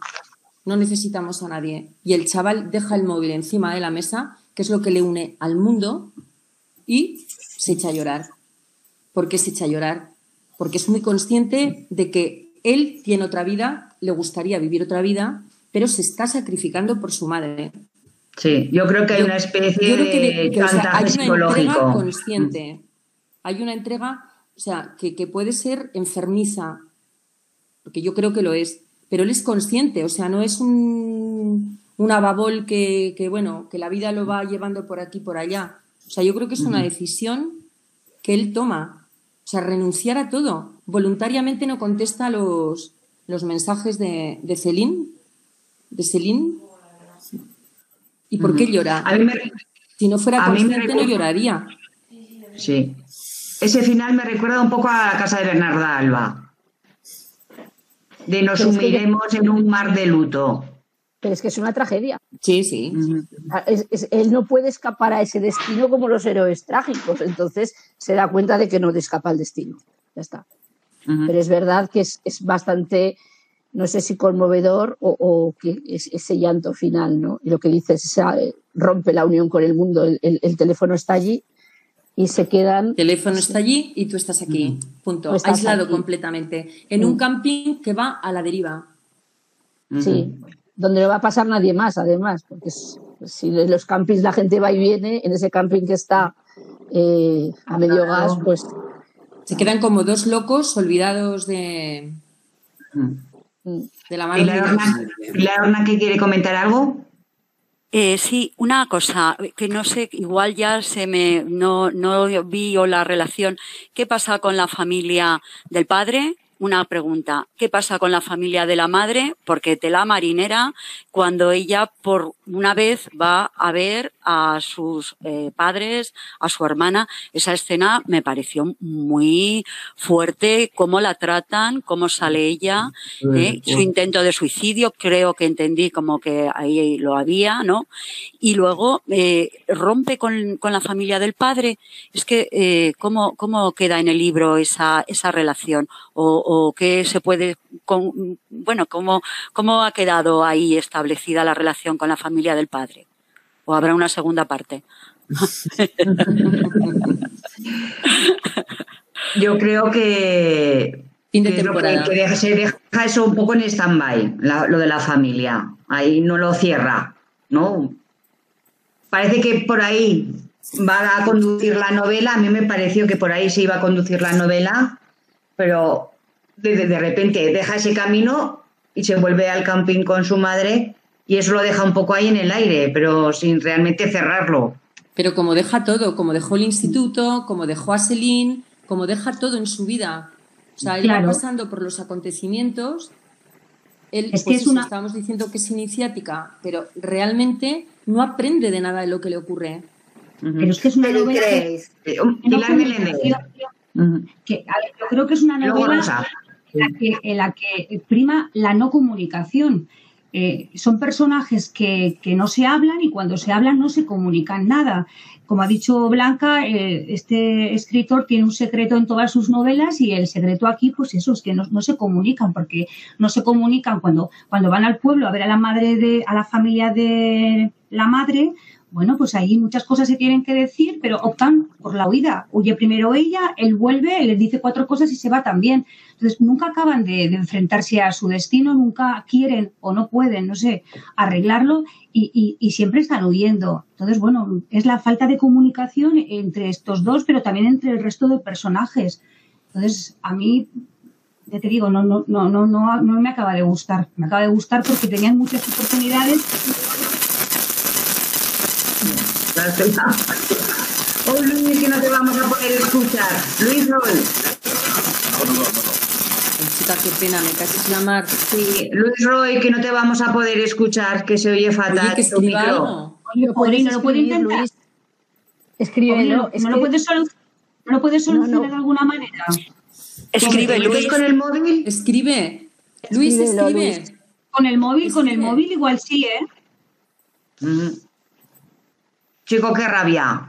No necesitamos a nadie. Y el chaval deja el móvil encima de la mesa, que es lo que le une al mundo, y se echa a llorar. ¿Por qué se echa a llorar? Porque es muy consciente de que él tiene otra vida, le gustaría vivir otra vida, pero se está sacrificando por su madre. Sí, yo creo que hay una especie de chantaje psicológico. Hay una entrega consciente. Hay una entrega, o sea, que puede ser enfermiza, porque yo creo que lo es, pero él es consciente, o sea, no es un ababol que la vida lo va llevando por aquí y por allá. O sea, yo creo que es una decisión que él toma. O sea, renunciar a todo. Voluntariamente no contesta los mensajes de Celine. ¿Y por qué llora? Si no fuera consciente, no lloraría. Sí. Ese final me recuerda un poco a La casa de Bernarda Alba. De nos sumiremos en un mar de luto. Pero es que es una tragedia. Sí. Él no puede escapar a ese destino como los héroes trágicos. Entonces se da cuenta de que no escapa al destino. Ya está. Pero es verdad que es bastante, no sé si conmovedor o que es ese llanto final, ¿no? Y lo que dices, rompe la unión con el mundo. El teléfono está allí y se quedan... El teléfono está allí y tú estás aquí. Punto. Aislado aquí. Completamente. En un camping que va a la deriva. Sí. Donde no va a pasar nadie más, además, porque si en los campings la gente va y viene, en ese camping que está a medio gas, pues... Se quedan como dos locos olvidados de la mano. ¿Pilar Ornaque quiere comentar algo? Sí, una cosa, que no sé, igual ya no vi yo la relación. ¿Qué pasa con la familia del padre? Una pregunta, ¿qué pasa con la familia de la madre? Porque Tela Marinera, cuando ella por una vez va a ver a sus padres, a su hermana, esa escena me pareció muy fuerte, cómo la tratan, cómo sale ella, su intento de suicidio, creo que entendí como que ahí lo había, ¿no? Y luego rompe con la familia del padre. Es que, ¿cómo queda en el libro esa relación? O qué se puede, ¿cómo ha quedado ahí establecida la relación con la familia del padre? ¿O habrá una segunda parte? Yo creo que se deja eso un poco en stand-by, lo de la familia. Ahí no lo cierra, ¿no? Parece que por ahí va a conducir la novela. A mí me pareció que por ahí se iba a conducir la novela, pero de repente deja ese camino y se vuelve al camping con su madre y eso lo deja un poco ahí en el aire, pero sin realmente cerrarlo. Pero como deja todo, como dejó el instituto, como dejó a Celine, como deja todo en su vida. O sea, él va pasando por los acontecimientos él, Es que pues es una... estábamos diciendo que es iniciática, pero realmente no aprende de nada de lo que le ocurre. Pero es que es una novela que, a ver, yo creo que es una novela en la que prima la no comunicación. Son personajes que no se hablan y cuando se hablan no se comunican nada. Como ha dicho Blanca, este escritor tiene un secreto en todas sus novelas y el secreto aquí, pues eso, es que no se comunican, porque no se comunican cuando van al pueblo a ver a la familia de la madre. Bueno, pues ahí muchas cosas se tienen que decir, pero optan por la huida. Huye primero ella, él vuelve, les dice 4 cosas y se va también. Entonces, nunca acaban de enfrentarse a su destino, nunca quieren o no pueden, no sé, arreglarlo y siempre están huyendo. Entonces, bueno, es la falta de comunicación entre estos dos, pero también entre el resto de personajes. Entonces, a mí, ya te digo, no me acaba de gustar. Me acaba de gustar porque tenían muchas oportunidades. Oh, Luis, que no te vamos a poder escuchar. Luis Roy. Chica, qué pena, me caches la mar. Sí, Luis Roy, que no te vamos a poder escuchar, que se oye fatal. Oye, que escriba algo. No lo puede intentar. Escríbelo. ¿No lo puedes solucionar de alguna manera? Escribe, Luis. ¿Con el móvil? Escribe. Luis, escribe. Luis. Con el móvil igual sí, ¿eh? Chico, qué rabia.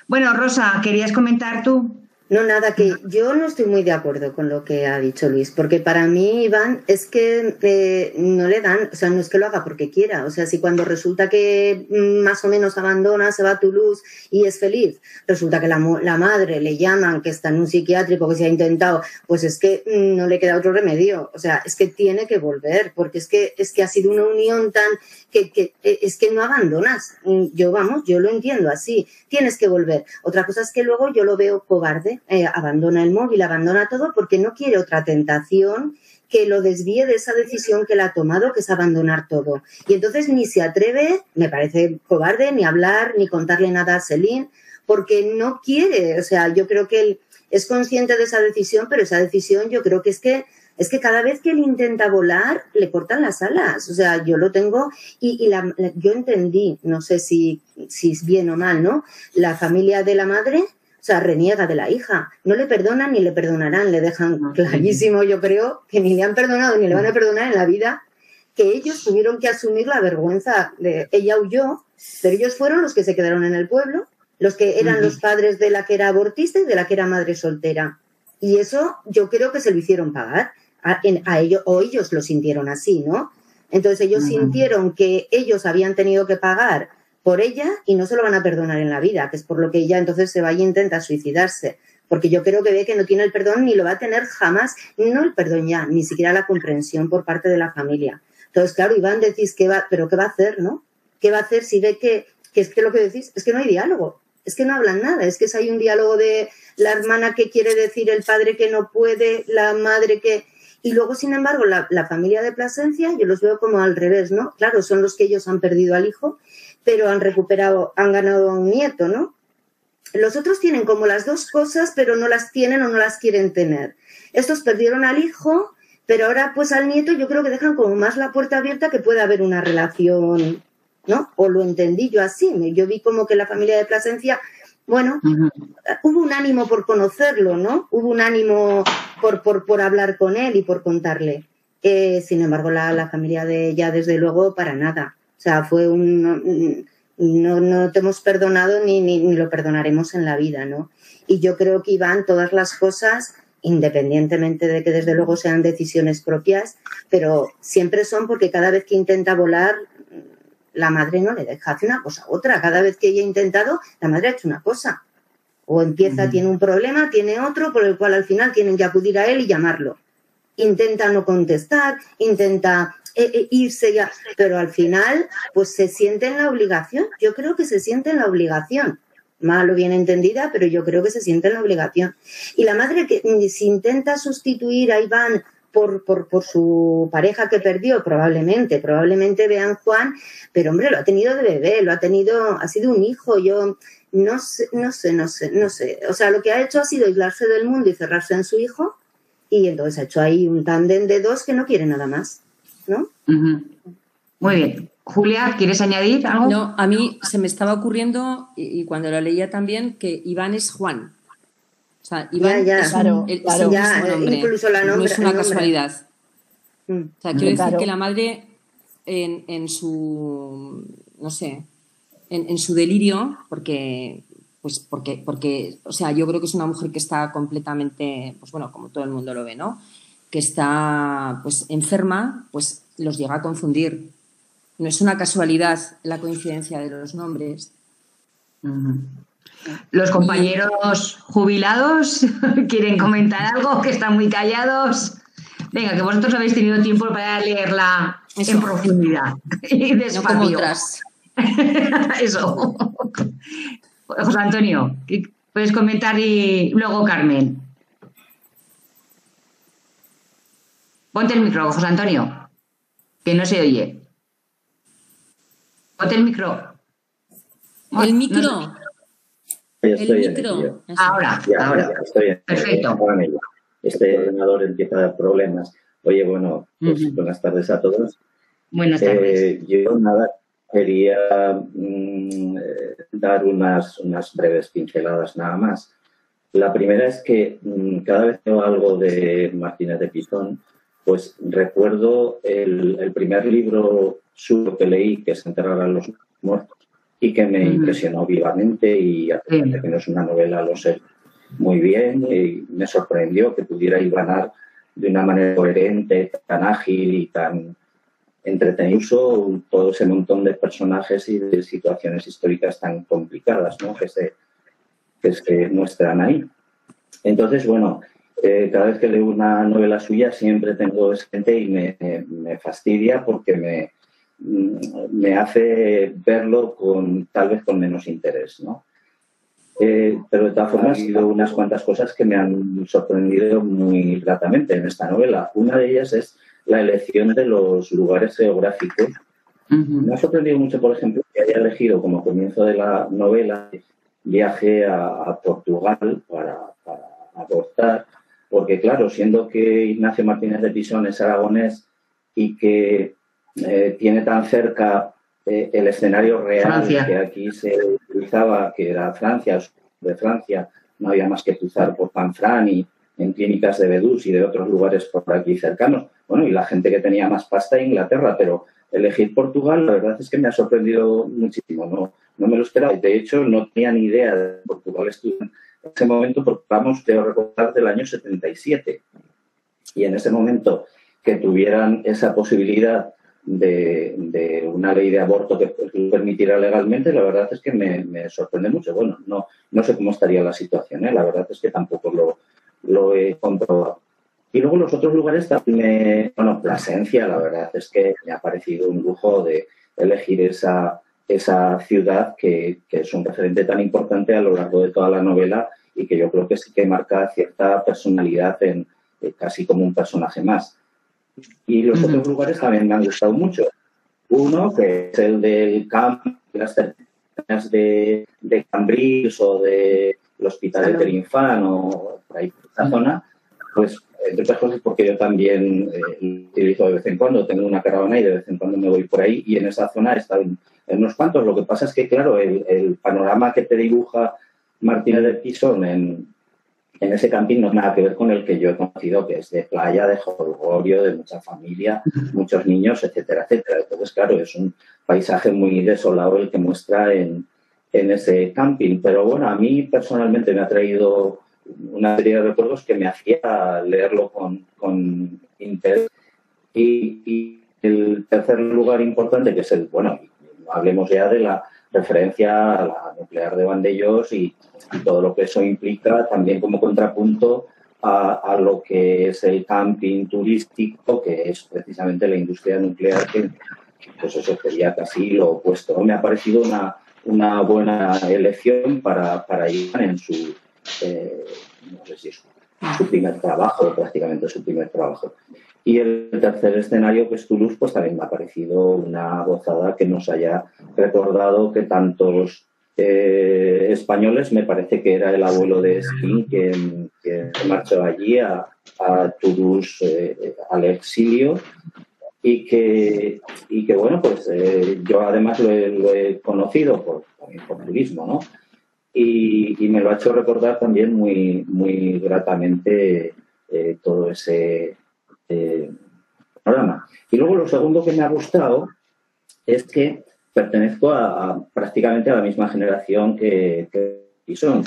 Bueno, Rosa, ¿querías comentar tú? No, nada, que yo no estoy muy de acuerdo con lo que ha dicho Luis, porque para mí, Iván, es que no le dan, o sea, no es que lo haga porque quiera, o sea, si cuando resulta que más o menos abandona, se va a Toulouse y es feliz, resulta que la madre le llaman que está en un psiquiátrico que se ha intentado, pues es que no le queda otro remedio, o sea, es que tiene que volver, porque es que ha sido una unión tan que es que no abandonas, yo lo entiendo así, tienes que volver. Otra cosa es que luego yo lo veo cobarde, abandona el móvil, abandona todo porque no quiere otra tentación que lo desvíe de esa decisión que él ha tomado, que es abandonar todo. Y entonces ni se atreve, me parece cobarde, ni hablar, ni contarle nada a Céline, porque no quiere, o sea, yo creo que él es consciente de esa decisión, pero esa decisión yo creo que es que cada vez que él intenta volar, le cortan las alas. O sea, yo lo tengo yo entendí, no sé si es bien o mal, ¿no? La familia de la madre, o sea, reniega de la hija. No le perdonan ni le perdonarán. Le dejan clarísimo, yo creo, que ni le han perdonado ni le van a perdonar en la vida, que ellos tuvieron que asumir la vergüenza de ella huyó, pero ellos fueron los que se quedaron en el pueblo, los que eran los padres de la que era abortista y de la que era madre soltera. Y eso yo creo que se lo hicieron pagar. A ellos, o ellos lo sintieron así, ¿no? Entonces ellos sintieron que ellos habían tenido que pagar por ella y no se lo van a perdonar en la vida, que es por lo que ella entonces se va y intenta suicidarse, porque yo creo que ve que no tiene el perdón ni lo va a tener jamás, no el perdón ya, ni siquiera la comprensión por parte de la familia. Entonces, claro, Iván, decís pero ¿qué va a hacer, no? ¿Qué va a hacer si ve que es que lo que decís es que no hay diálogo? Es que no hablan nada, es que hay un diálogo de la hermana que quiere decir, el padre que no puede, la madre que... Y luego, sin embargo, la familia de Plasencia, yo los veo como al revés, ¿no? Claro, son los que ellos han perdido al hijo, pero han ganado a un nieto, ¿no? Los otros tienen como las dos cosas, pero no las tienen o no las quieren tener. Estos perdieron al hijo, pero ahora pues al nieto yo creo que dejan como más la puerta abierta que pueda haber una relación, ¿no? O lo entendí yo así. Yo vi como que la familia de Plasencia... Bueno, hubo un ánimo por conocerlo, ¿no? Hubo un ánimo por hablar con él y por contarle. Sin embargo, la familia de ella, desde luego, para nada. O sea, fue no te hemos perdonado ni lo perdonaremos en la vida, ¿no? Y yo creo que Iván, todas las cosas, independientemente de que desde luego sean decisiones propias, pero siempre son porque cada vez que intenta volar... La madre no le deja, hace una cosa u otra. Cada vez que ella ha intentado, la madre ha hecho una cosa. O empieza, tiene un problema, tiene otro, por el cual al final tienen que acudir a él y llamarlo. Intenta no contestar, intenta irse ya, pero al final pues se siente en la obligación. Yo creo que se siente en la obligación. Mal o bien entendida, pero yo creo que se siente en la obligación. Y la madre que si intenta sustituir a Iván por su pareja que perdió, probablemente vean Juan, pero hombre, lo ha tenido de bebé, ha sido un hijo, yo no sé. O sea, lo que ha hecho ha sido aislarse del mundo y cerrarse en su hijo, y entonces ha hecho ahí un tándem de dos que no quiere nada más, ¿no? Muy bien. Julia, ¿quieres añadir algo? No, a mí se me estaba ocurriendo, y cuando lo leía también, que Iván es Juan. O sea, Iván es claro, el claro. mismo nombre. Incluso la no nombra, es una casualidad. O sea, quiero decir Claro. que la madre en su, no sé, en su delirio, porque, o sea, yo creo que es una mujer que está completamente, pues bueno, como todo el mundo lo ve, ¿no? Que está, pues, enferma, pues los llega a confundir. No es una casualidad la coincidencia de los nombres. Los compañeros jubilados quieren comentar algo, que están muy callados. Venga, que vosotros habéis tenido tiempo para leerla en profundidad y despacio. No como otras. Eso. José Antonio, puedes comentar y luego Carmen. Ponte el micro, José Antonio, que no se oye. Ponte el micro. El micro. No el micro. Ahora. Ya estoy en Perfecto. Este ordenador empieza a dar problemas. Oye, bueno, pues buenas tardes a todos. Buenas tardes. Yo nada, quería dar unas breves pinceladas nada más. La primera es que cada vez que veo algo de Martínez de Pisón, pues recuerdo el primer libro suyo que leí, que es Enterrar a los muertos, y que me impresionó vivamente, y a pesar de que no es una novela, lo sé muy bien, y me sorprendió que pudiera hilvanar de una manera coherente, tan ágil y tan entretenido todo ese montón de personajes y de situaciones históricas tan complicadas, ¿no? que se muestran ahí. Entonces, bueno, cada vez que leo una novela suya siempre tengo ese gente y me fastidia porque me hace verlo tal vez con menos interés, ¿no? Pero de todas formas, ha habido unas cuantas cosas que me han sorprendido muy gratamente en esta novela. Una de ellas es la elección de los lugares geográficos. Me ha sorprendido mucho, por ejemplo, que haya elegido como comienzo de la novela viaje a Portugal para abortar, porque claro, siendo que Ignacio Martínez de Pisón es aragonés y que tiene tan cerca el escenario real Francia, que aquí se utilizaba, que era Francia, de Francia, no había más que cruzar por Panfrán y en clínicas de Bedús y de otros lugares por aquí cercanos. Bueno, y la gente que tenía más pasta en Inglaterra, pero elegir Portugal, la verdad es que me ha sorprendido muchísimo. No me lo esperaba. De hecho, no tenía ni idea de Portugal estuvo en ese momento, porque vamos, creo recordar, del año 77. Y en ese momento que tuvieran esa posibilidad de una ley de aborto que lo permitiera legalmente, la verdad es que me sorprende mucho. Bueno, no sé cómo estaría la situación, la verdad es que tampoco lo he comprobado. Y luego los otros lugares también, Plasencia, la verdad es que me ha parecido un lujo de elegir esa ciudad que es un referente tan importante a lo largo de toda la novela y que yo creo que sí que marca cierta personalidad casi como un personaje más. Y los otros lugares también me han gustado mucho. Uno, que es el del campo, las cercanías de Cambrils o del Hospital de Terinfán o por ahí, por esa zona, pues entre otras cosas porque yo también utilizo de vez en cuando, tengo una caravana y de vez en cuando me voy por ahí, y en esa zona he estado en unos cuantos. Lo que pasa es que, claro, el panorama que te dibuja Martínez de Pisón en ese camping no tiene nada que ver con el que yo he conocido, que es de playa, de jolgorio, de mucha familia, muchos niños, etcétera, etcétera. Entonces, claro, es un paisaje muy desolado el que muestra en ese camping. Pero bueno, a mí personalmente me ha traído una serie de recuerdos que me hacía leerlo con interés. Y el tercer lugar importante, que es hablemos ya de la referencia a la nuclear de Vandellós y todo lo que eso implica, también como contrapunto a lo que es el camping turístico, que es precisamente la industria nuclear, que pues eso sería casi lo opuesto. Me ha parecido una buena elección para ir en su, no sé si es su primer trabajo, prácticamente su primer trabajo. Y el tercer escenario, que es Toulouse, pues también me ha parecido una gozada que nos haya recordado que tantos españoles, me parece que era el abuelo de Sting quien se marchó allí a Toulouse al exilio y que bueno, pues yo además lo he conocido también por turismo, ¿no? Y me lo ha hecho recordar también muy, muy gratamente todo ese panorama. Y luego lo segundo que me ha gustado es que pertenezco prácticamente a la misma generación que Pisón,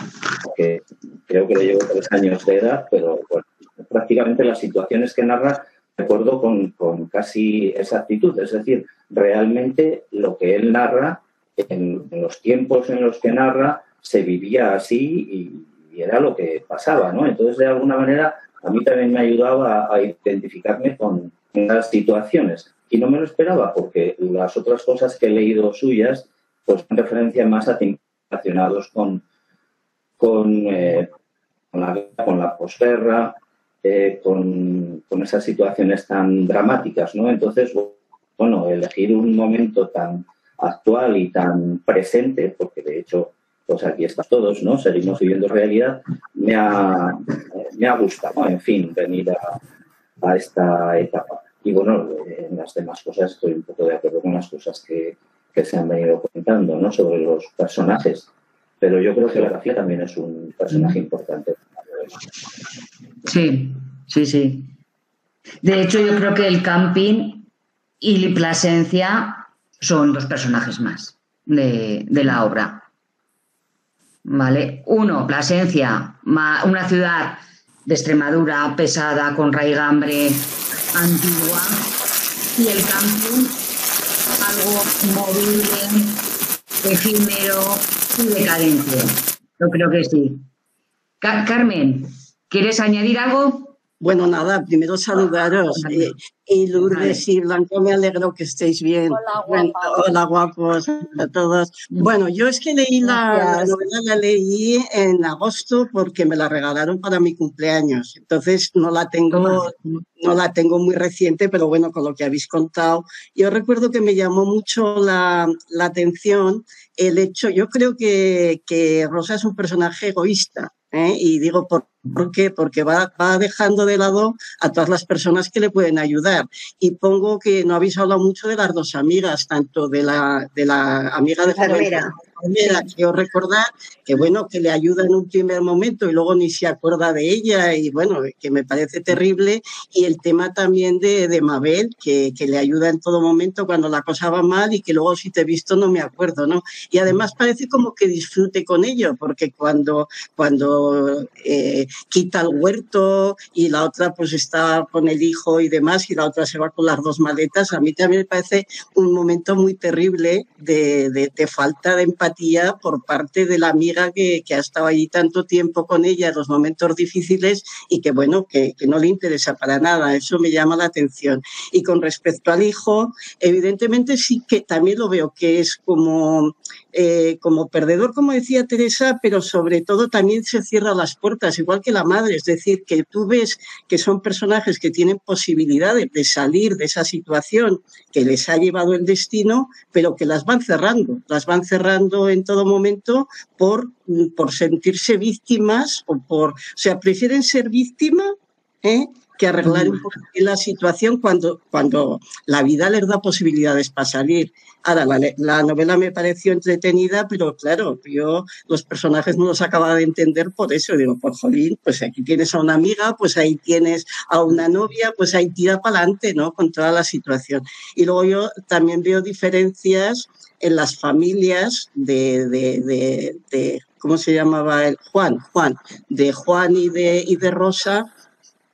que creo que le llevo 3 años de edad, pero bueno, prácticamente las situaciones que narra recuerdo con casi exactitud. Es decir, realmente lo que él narra, en los tiempos en los que narra, se vivía así y era lo que pasaba, ¿no? Entonces, de alguna manera, a mí también me ayudaba a identificarme con las situaciones. Y no me lo esperaba porque las otras cosas que he leído suyas, pues en referencia más a temas relacionados con la posguerra, con esas situaciones tan dramáticas, ¿no? Entonces, bueno, elegir un momento tan actual y tan presente, porque de hecho, pues aquí estamos todos, ¿no? Seguimos viviendo realidad, me ha gustado, ¿no? En fin, venir a esta etapa. Y bueno, en las demás cosas estoy un poco de acuerdo con las cosas que se han venido comentando, ¿no? Sobre los personajes. Pero yo creo que la García también es un personaje importante. Sí, sí, sí. De hecho, yo creo que el camping y Plasencia son 2 personajes más de la obra. ¿Vale? Uno, Plasencia, una ciudad de Extremadura pesada, con raigambre, antigua, y el camping, algo movible, efímero y decadente. Yo creo que sí. Carmen, ¿quieres añadir algo? Bueno, nada, primero saludaros. Y Lourdes y Blanca, me alegro que estéis bien. Hola, guapos a todos. Bueno, yo es que leí la novela, la leí en agosto porque me la regalaron para mi cumpleaños. Entonces no la tengo muy reciente, pero bueno, con lo que habéis contado. Yo recuerdo que me llamó mucho la atención el hecho, yo creo que Rosa es un personaje egoísta. Y digo, ¿por qué? Porque va dejando de lado a todas las personas que le pueden ayudar. Y pongo que no habéis hablado mucho de las 2 amigas, tanto de la amiga de enfermera. Quiero recordar que, bueno, que le ayuda en un primer momento y luego ni se acuerda de ella y, bueno, que me parece terrible. Y el tema también de Mabel, que le ayuda en todo momento cuando la cosa va mal y que luego si te he visto no me acuerdo, ¿no? Y además parece como que disfrute con ello, porque cuando quita el huerto y la otra pues está con el hijo y demás y la otra se va con las 2 maletas, a mí también me parece un momento muy terrible de falta de empatía por parte de la amiga que ha estado allí tanto tiempo con ella en los momentos difíciles y que, bueno, que no le interesa para nada. Eso me llama la atención. Y con respecto al hijo, evidentemente sí que también lo veo que es como perdedor, como decía Teresa, pero sobre todo también se cierra las puertas, igual que la madre. Es decir, que tú ves que son personajes que tienen posibilidades de salir de esa situación que les ha llevado el destino, pero que las van cerrando en todo momento por sentirse víctimas o sea, prefieren ser víctimas, que arreglar un poco la situación cuando la vida les da posibilidades para salir. Ahora, la novela me pareció entretenida, pero claro, yo los personajes no los acababa de entender por eso. Digo, por jolín, pues aquí tienes a una amiga, pues ahí tienes a una novia, pues ahí tira para adelante, ¿no? Con toda la situación. Y luego yo también veo diferencias en las familias de ¿cómo se llamaba él? Juan, de Juan y de Rosa.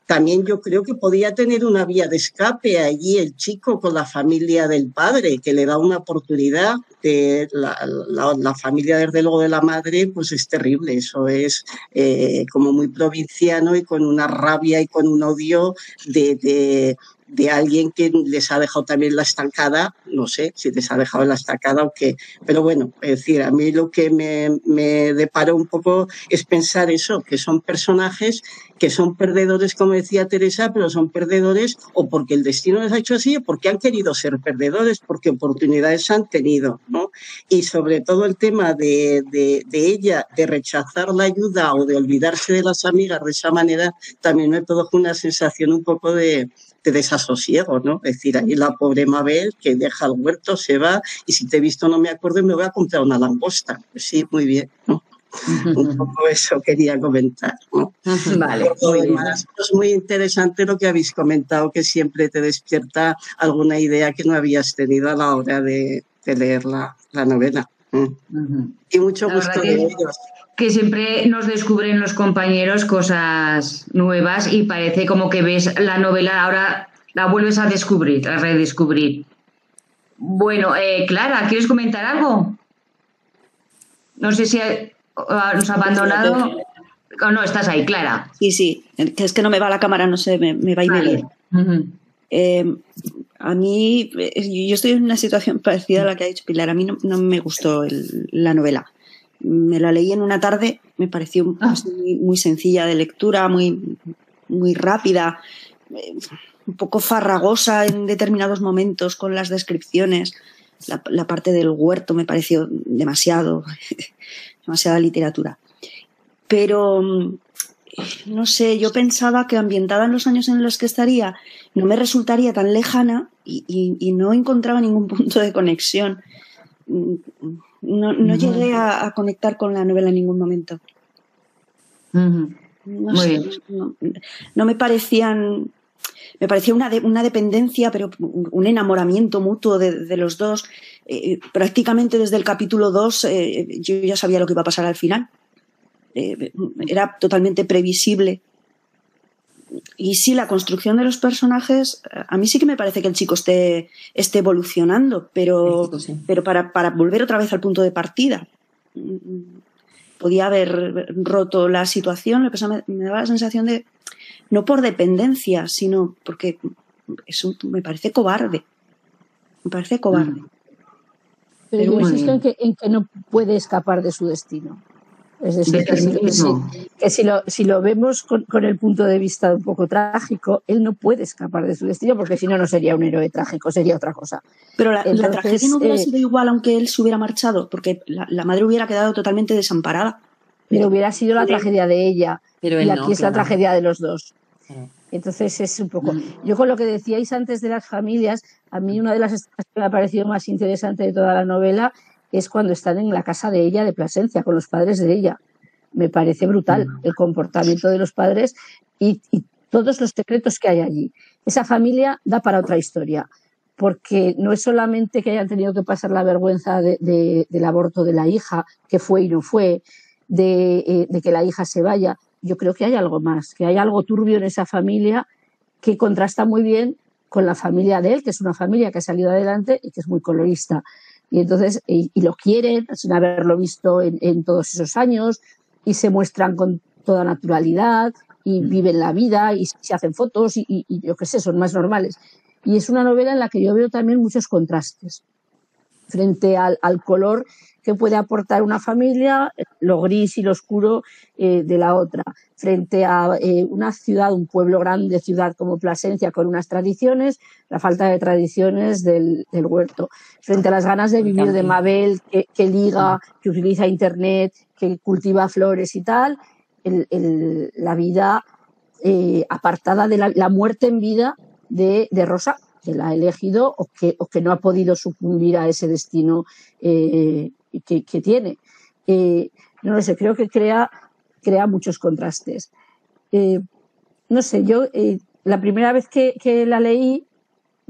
También yo creo que podía tener una vía de escape allí el chico con la familia del padre, que le da una oportunidad. La familia, desde luego, de la madre, pues es terrible. Eso es como muy provinciano y con una rabia y con un odio de de alguien que les ha dejado también la estancada, no sé si les ha dejado la estancada o qué, pero bueno, es decir, a mí lo que me deparó un poco es pensar eso, que son personajes que son perdedores, como decía Teresa, pero son perdedores o porque el destino les ha hecho así o porque han querido ser perdedores, porque oportunidades han tenido, ¿no? Y sobre todo el tema de ella, de rechazar la ayuda o de olvidarse de las amigas de esa manera, también me produjo una sensación un poco de desasosiego, ¿no? Es decir, ahí la pobre Mabel que deja el huerto, se va y si te he visto no me acuerdo y me voy a comprar una langosta. Pues sí, muy bien, ¿no? Un poco eso quería comentar, ¿no? Vale, Por lo demás, es muy interesante lo que habéis comentado, que siempre te despierta alguna idea que no habías tenido a la hora de leer la novela. Y mucho gusto de ellos. Que siempre nos descubren los compañeros cosas nuevas y parece como que ves la novela, ahora la vuelves a descubrir, a redescubrir. Bueno, Clara, ¿quieres comentar algo? No sé si nos ha abandonado. Oh, no, estás ahí, Clara. Sí, que es que no me va la cámara, no sé, me va y me viene. A mí, yo estoy en una situación parecida a la que ha dicho Pilar. A mí no me gustó la novela. Me la leí en una tarde, me pareció muy sencilla de lectura, muy rápida, un poco farragosa en determinados momentos con las descripciones. La parte del huerto me pareció demasiada literatura. Pero, no sé, yo pensaba que ambientada en los años en los que estaría, no me resultaría tan lejana y no encontraba ningún punto de conexión. No llegué a conectar con la novela en ningún momento. No me parecían... Me parecía una dependencia, pero un enamoramiento mutuo de los dos. Prácticamente desde el capítulo 2 yo ya sabía lo que iba a pasar al final. Era totalmente previsible. Y sí, la construcción de los personajes, a mí sí que me parece que el chico esté evolucionando, pero para volver otra vez al punto de partida. Podía haber roto la situación, lo que me daba la sensación de, no por dependencia, sino porque me parece cobarde. Pero yo insisto en que no puede escapar de su destino. Es decir, que si lo vemos con el punto de vista un poco trágico, él no puede escapar de su destino, porque si no, no sería un héroe trágico, sería otra cosa. Pero la tragedia no hubiera sido igual aunque él se hubiera marchado, porque la madre hubiera quedado totalmente desamparada. Pero hubiera sido la tragedia de ella, y aquí es la tragedia de los dos. Entonces es un poco... Yo con lo que decíais antes de las familias, a mí una de las escenas que me ha parecido más interesante de toda la novela es cuando están en la casa de ella de Plasencia, con los padres de ella. Me parece brutal el comportamiento de los padres y todos los secretos que hay allí. Esa familia da para otra historia, porque no es solamente que hayan tenido que pasar la vergüenza del aborto de la hija, que fue y no fue, de que la hija se vaya. Yo creo que hay algo más, que hay algo turbio en esa familia que contrasta muy bien con la familia de él, que es una familia que ha salido adelante y que es muy colorista. Y entonces, y lo quieren sin haberlo visto en todos esos años, y se muestran con toda naturalidad, y viven la vida, y se hacen fotos, y yo qué sé, son más normales. Y es una novela en la que yo veo también muchos contrastes frente al color que puede aportar una familia, lo gris y lo oscuro de la otra, frente a una ciudad, un pueblo grande, ciudad como Plasencia, con unas tradiciones, la falta de tradiciones del huerto, frente a las ganas de vivir de Mabel, que liga, que utiliza internet, que cultiva flores y tal, la vida apartada de la muerte en vida de Rosa, que la ha elegido o que no ha podido sucumbir a ese destino que tiene. No lo sé, creo que crea muchos contrastes. No sé, yo la primera vez que la leí,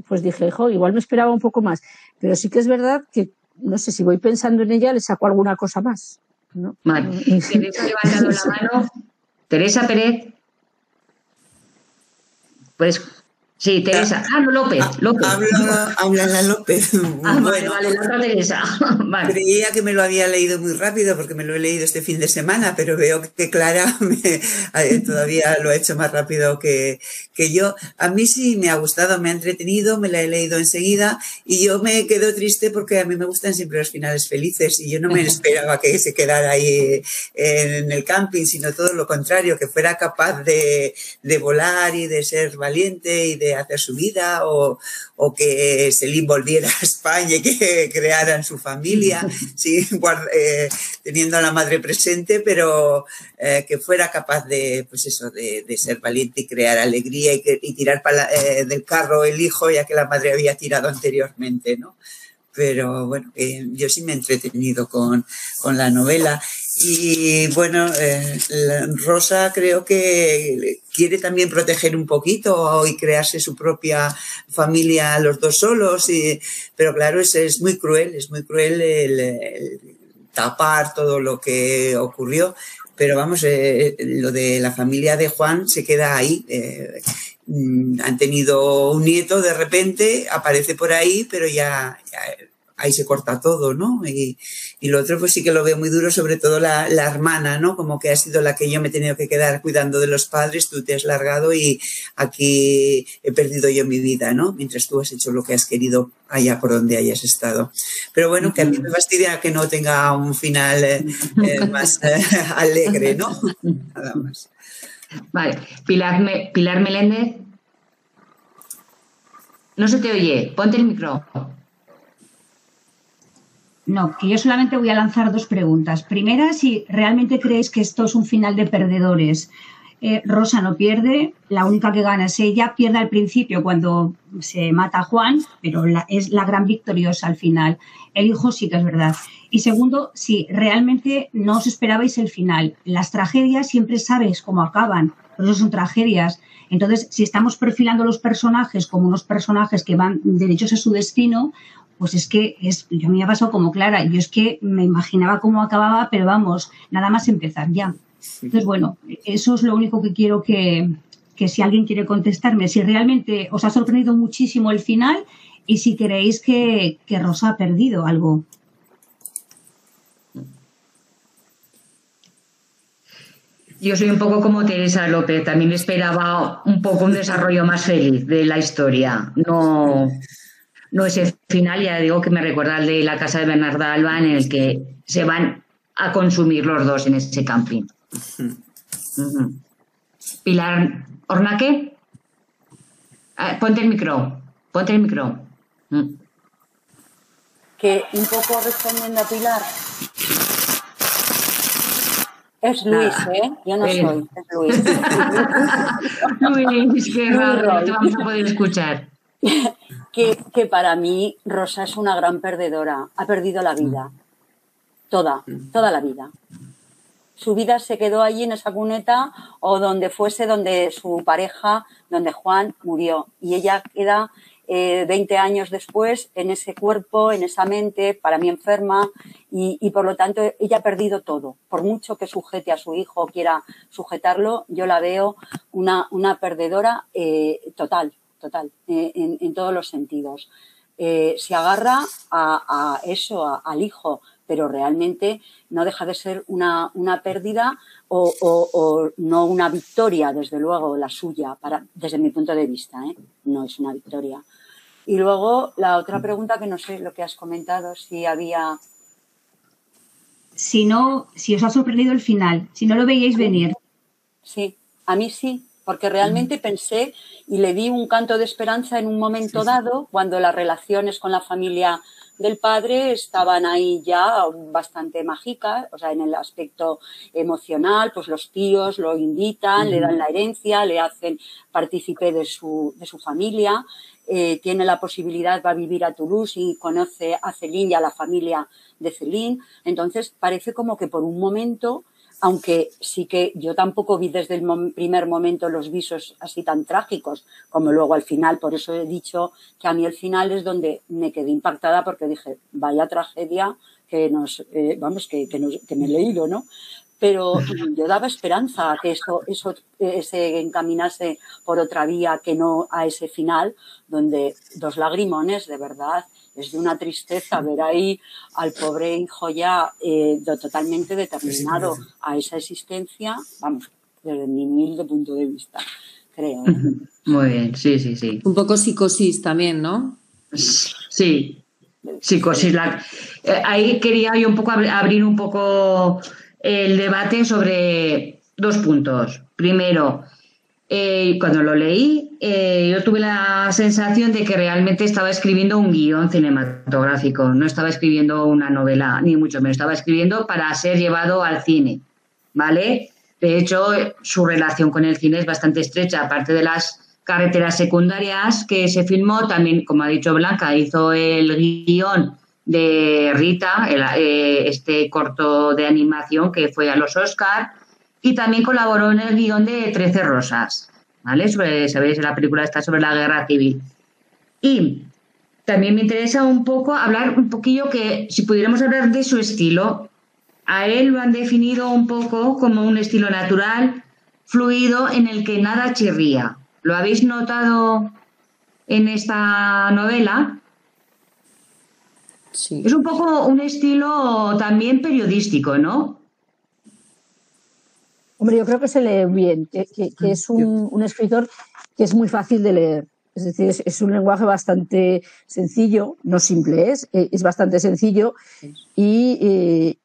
pues dije, igual me esperaba un poco más, pero sí que es verdad que, no sé, si voy pensando en ella, le saco alguna cosa más, ¿no? Vale. Teresa ha levantado la mano. Teresa Pérez. Pues Sí, Teresa. Ah, no, López. Habla la López. Vale, la otra Teresa. Vale. Creía que me lo había leído muy rápido porque me lo he leído este fin de semana, pero veo que Clara todavía lo ha hecho más rápido que yo. A mí sí me ha gustado, me ha entretenido, me la he leído enseguida y yo me quedo triste porque a mí me gustan siempre los finales felices y yo no me esperaba que se quedara ahí en el camping, sino todo lo contrario, que fuera capaz de volar y de ser valiente y de hacer su vida, o que Selim volviera a España y que crearan su familia, sí, teniendo a la madre presente, pero que fuera capaz de, pues eso, de ser valiente y crear alegría y tirar del carro el hijo, ya que la madre había tirado anteriormente, ¿no? Pero bueno, yo sí me he entretenido con la novela. Y bueno, Rosa creo que quiere también proteger un poquito y crearse su propia familia los dos solos, pero claro, es muy cruel el tapar todo lo que ocurrió. Pero vamos, lo de la familia de Juan se queda ahí. Han tenido un nieto de repente, aparece por ahí, pero ya ahí se corta todo, ¿no? Y lo otro pues sí que lo veo muy duro, sobre todo la hermana, ¿no? Como que ha sido la que yo me he tenido que quedar cuidando de los padres, tú te has largado y aquí he perdido yo mi vida, ¿no? Mientras tú has hecho lo que has querido allá por donde hayas estado. Pero bueno, que a mí me fastidia que no tenga un final más alegre, ¿no? Nada más. Vale, Pilar Meléndez. No se te oye, ponte el micro. No, que yo solamente voy a lanzar dos preguntas. Primera, si realmente creéis que esto es un final de perdedores. Rosa no pierde, la única que gana es ella, pierde al principio cuando se mata a Juan, pero es la gran victoriosa al final. El hijo sí que es verdad. Y segundo, si realmente no os esperabais el final. Las tragedias siempre sabes cómo acaban, pero eso son tragedias. Entonces, si estamos perfilando los personajes como unos personajes que van derechos a su destino, pues es que yo me ha pasado como Clara. Yo es que me imaginaba cómo acababa, pero vamos, nada más empezar ya. Entonces, bueno, eso es lo único que quiero que si alguien quiere contestarme, si realmente os ha sorprendido muchísimo el final y si creéis que Rosa ha perdido algo. Yo soy un poco como Teresa López, también esperaba un poco un desarrollo más feliz de la historia. No ese final, ya digo, que me recuerda al de La casa de Bernarda Alba, en el que se van a consumir los dos en ese camping. Pilar Ornaque, ponte el micro. Que un poco respondiendo a Pilar, es Luis, ¿eh? Yo no soy, es Luis. Luis, qué raro, no te vamos a poder escuchar. Que para mí Rosa es una gran perdedora, ha perdido la vida, toda la vida. Su vida se quedó allí en esa cuneta o donde fuese, donde su pareja, donde Juan murió. Y ella queda 20 años después en ese cuerpo, en esa mente, para mí enferma, y por lo tanto ella ha perdido todo. Por mucho que sujete a su hijo, quiera sujetarlo, yo la veo una perdedora total, en todos los sentidos. Se agarra a eso, al hijo, pero realmente no deja de ser una pérdida o no una victoria, desde luego, la suya, desde mi punto de vista, no es una victoria. Y luego la otra pregunta, que no sé lo que has comentado, si había... Si os ha sorprendido el final, si no lo veíais venir. Sí, a mí sí, porque realmente pensé y le di un canto de esperanza en un momento dado, cuando las relaciones con la familia del padre estaban ahí ya bastante mágicas, o sea, en el aspecto emocional, pues los tíos lo invitan, le dan la herencia, le hacen partícipe de su familia, tiene la posibilidad, va a vivir a Toulouse y conoce a Céline y a la familia de Céline. Entonces parece como que por un momento, aunque sí que yo tampoco vi desde el primer momento los visos así tan trágicos como luego al final, por eso he dicho que a mí el final es donde me quedé impactada, porque dije, vaya tragedia que me he leído, ¿no? pero yo daba esperanza a que eso se encaminase por otra vía que no a ese final, donde 2 lagrimones, de verdad, es de una tristeza ver ahí al pobre hijo ya totalmente determinado a esa existencia, vamos, desde mi humilde punto de vista, creo. Muy bien, sí. Un poco psicosis también, ¿no? Sí, psicosis. Ahí quería yo un poco abrir un poco el debate sobre 2 puntos. Primero, cuando lo leí, yo tuve la sensación de que realmente estaba escribiendo un guión cinematográfico, no estaba escribiendo una novela, ni mucho menos, estaba escribiendo para ser llevado al cine, ¿vale? De hecho, su relación con el cine es bastante estrecha, aparte de las carreteras secundarias que se filmó, también, como ha dicho Blanca, hizo el guión de Rita, este corto de animación que fue a los Oscar, y también colaboró en el guión de 13 Rosas, ¿vale? Sabéis, la película está sobre la guerra civil. Y también me interesa un poco hablar un poquillo que, si pudiéramos hablar de su estilo, a él lo han definido un poco como un estilo natural, fluido, en el que nada chirría. ¿Lo habéis notado en esta novela? Sí. Es un poco un estilo también periodístico, ¿no? Hombre, yo creo que se lee bien, que es un escritor que es muy fácil de leer. Es decir, es un lenguaje bastante sencillo, no simple es bastante sencillo y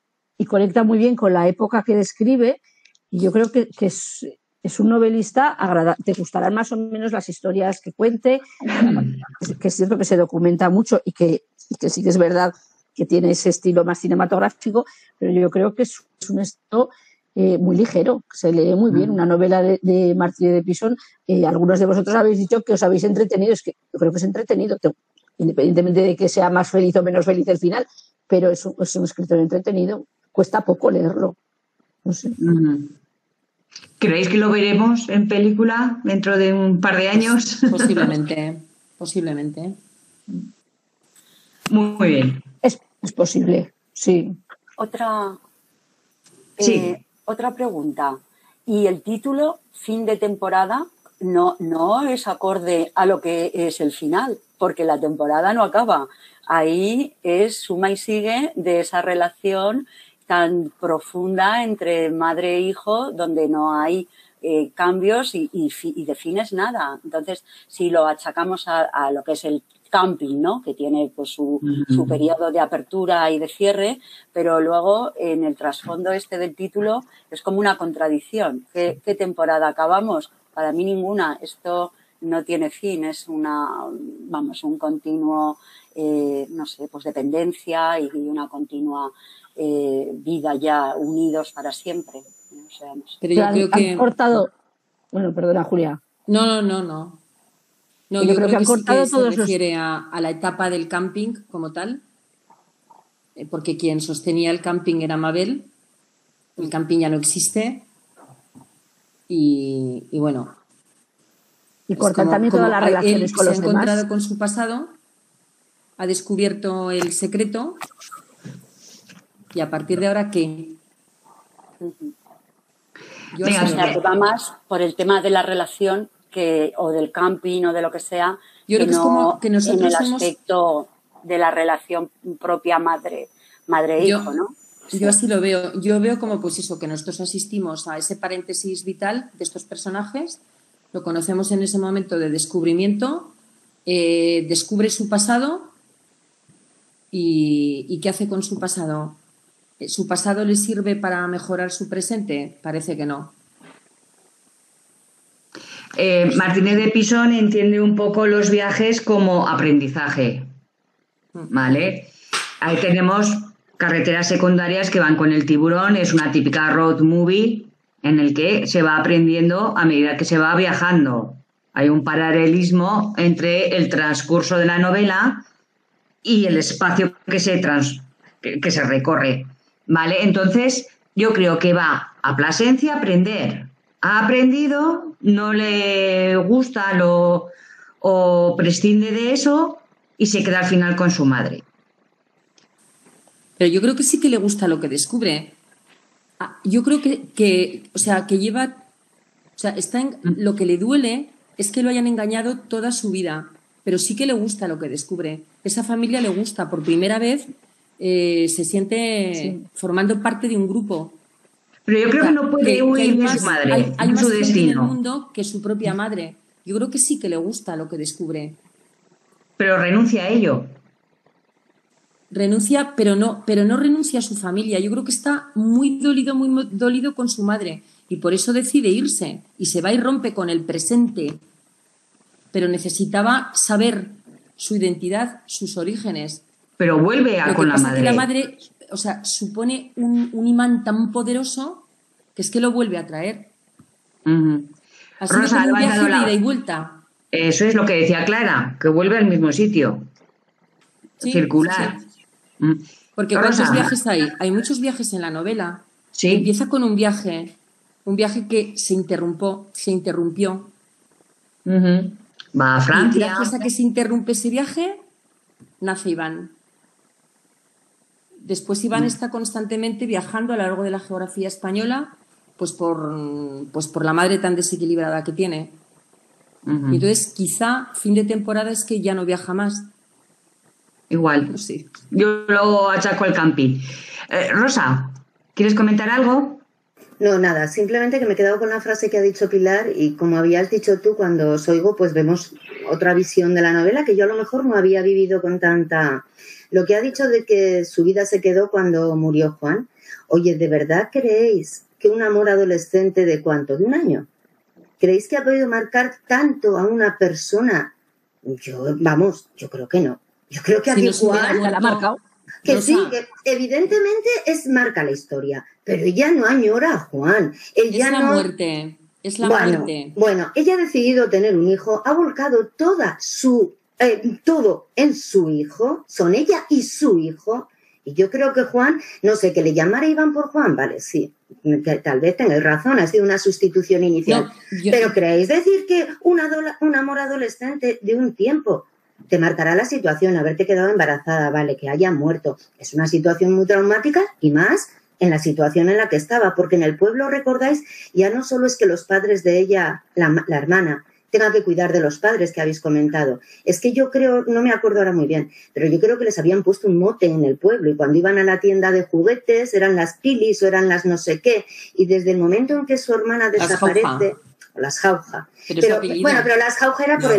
conecta muy bien con la época que describe. Y yo creo que es un novelista agradable. Te gustarán más o menos las historias que cuente, que es cierto que se documenta mucho y que sí que es verdad que tiene ese estilo más cinematográfico, pero yo creo que es un estilo muy ligero, se lee muy bien. Una novela de Martí de Pisón, algunos de vosotros habéis dicho que os habéis entretenido, es que yo creo que es entretenido, independientemente de que sea más feliz o menos feliz el final, pero es un escritor entretenido, cuesta poco leerlo, no sé. ¿Creéis que lo veremos en película dentro de un par de años? Posiblemente. Muy bien. Es posible, sí. Otra pregunta. ¿Y el título, fin de temporada, no es acorde a lo que es el final? Porque la temporada no acaba. Ahí es suma y sigue de esa relación tan profunda entre madre e hijo, donde no hay cambios y defines nada. Entonces, si lo achacamos a lo que es el camping, ¿no? Que tiene pues su periodo de apertura y de cierre, pero luego en el trasfondo del título es como una contradicción. ¿Qué temporada acabamos? Para mí ninguna. Esto no tiene fin, es un continuo, no sé, pues dependencia y una continua vida ya unidos para siempre. O sea, no sé. Pero yo creo que... Han cortado... Bueno, perdona, Julia. No, yo creo que han cortado sí que se refiere a la etapa del camping como tal, porque quien sostenía el camping era Mabel, el camping ya no existe y bueno. Y cortan también todas las relaciones con los demás. Se ha encontrado con su pasado, ha descubierto el secreto y a partir de ahora, ¿qué? O sea, que va más por el tema de la relación o del camping o de lo que sea, yo creo que es como que nosotros en el aspecto de la relación propia madre-hijo, ¿no? Yo así lo veo. Yo veo como pues eso, que nosotros asistimos a ese paréntesis vital de estos personajes, lo conocemos en ese momento de descubrimiento, descubre su pasado y ¿qué hace con su pasado? ¿Su pasado le sirve para mejorar su presente? Parece que no. Martínez de Pisón entiende un poco los viajes como aprendizaje, ¿vale? Ahí tenemos carreteras secundarias que van con el tiburón, es una típica road movie en el que se va aprendiendo a medida que se va viajando. Hay un paralelismo entre el transcurso de la novela y el espacio que se recorre, ¿vale? Entonces, yo creo que va a Plasencia a aprender. Ha aprendido, no le gusta o prescinde de eso y se queda al final con su madre. Pero yo creo que sí que le gusta lo que descubre. Yo creo que lleva, o sea, lo que le duele es que lo hayan engañado toda su vida, pero sí que le gusta lo que descubre. Esa familia le gusta, por primera vez se siente formando parte de un grupo. Pero yo creo que no puede huir de su madre, hay más su gente destino. en el mundo que su propia madre. Yo creo que sí que le gusta lo que descubre. Pero renuncia a ello. Renuncia, pero no renuncia a su familia. Yo creo que está muy dolido con su madre y por eso decide irse y se va y rompe con el presente. Pero necesitaba saber su identidad, sus orígenes. Pero vuelve con la madre. Es que la madre, o sea, supone un imán tan poderoso que es que lo vuelve a traer. Ha sido Rosa, como un viaje de la... ida y vuelta. Eso es lo que decía Clara, que vuelve al mismo sitio. Sí, circular. Sí. Porque Rosa. ¿cuántos viajes hay? Hay muchos viajes en la novela. Sí. Empieza con un viaje que se interrumpió. Va a Francia. Y gracias a que se interrumpe ese viaje, nace Iván. Después Iván está constantemente viajando a lo largo de la geografía española, pues por la madre tan desequilibrada que tiene. Y entonces, quizá fin de temporada es que ya no viaja más. Igual. Pues sí. Yo lo achaco al camping. Rosa, ¿quieres comentar algo? No, nada, simplemente que me he quedado con la frase que ha dicho Pilar y como habías dicho tú, cuando os oigo, pues vemos otra visión de la novela que yo a lo mejor no había vivido con tanta... Lo que ha dicho de que su vida se quedó cuando murió Juan. Oye, ¿de verdad creéis que un amor adolescente de cuánto? ¿De un año? ¿Creéis que ha podido marcar tanto a una persona? Yo creo que no. Yo creo que aquí Juan la ha marcado. Que sí, que evidentemente marca la historia, pero ella no añora a Juan. Ella es la no... muerte, es la muerte. Bueno, ella ha decidido tener un hijo, ha volcado todo en su hijo, son ella y su hijo, y yo creo que Juan, no sé, que le llamara Iván por Juan, vale, sí, que tal vez tengáis razón, ha sido una sustitución inicial, pero ¿creéis decir que un amor adolescente de un tiempo te marcará la situación, haberte quedado embarazada, vale, que haya muerto? Es una situación muy traumática y más en la situación en la que estaba, porque en el pueblo, recordáis, ya no solo es que los padres de ella, la hermana, tengan que cuidar de los padres que habéis comentado. Es que yo creo, no me acuerdo ahora muy bien, pero yo creo que les habían puesto un mote en el pueblo y cuando iban a la tienda de juguetes eran las pilis o eran las no sé qué, y desde el momento en que su hermana desaparece... Las Jauja. Pero las Jauja era por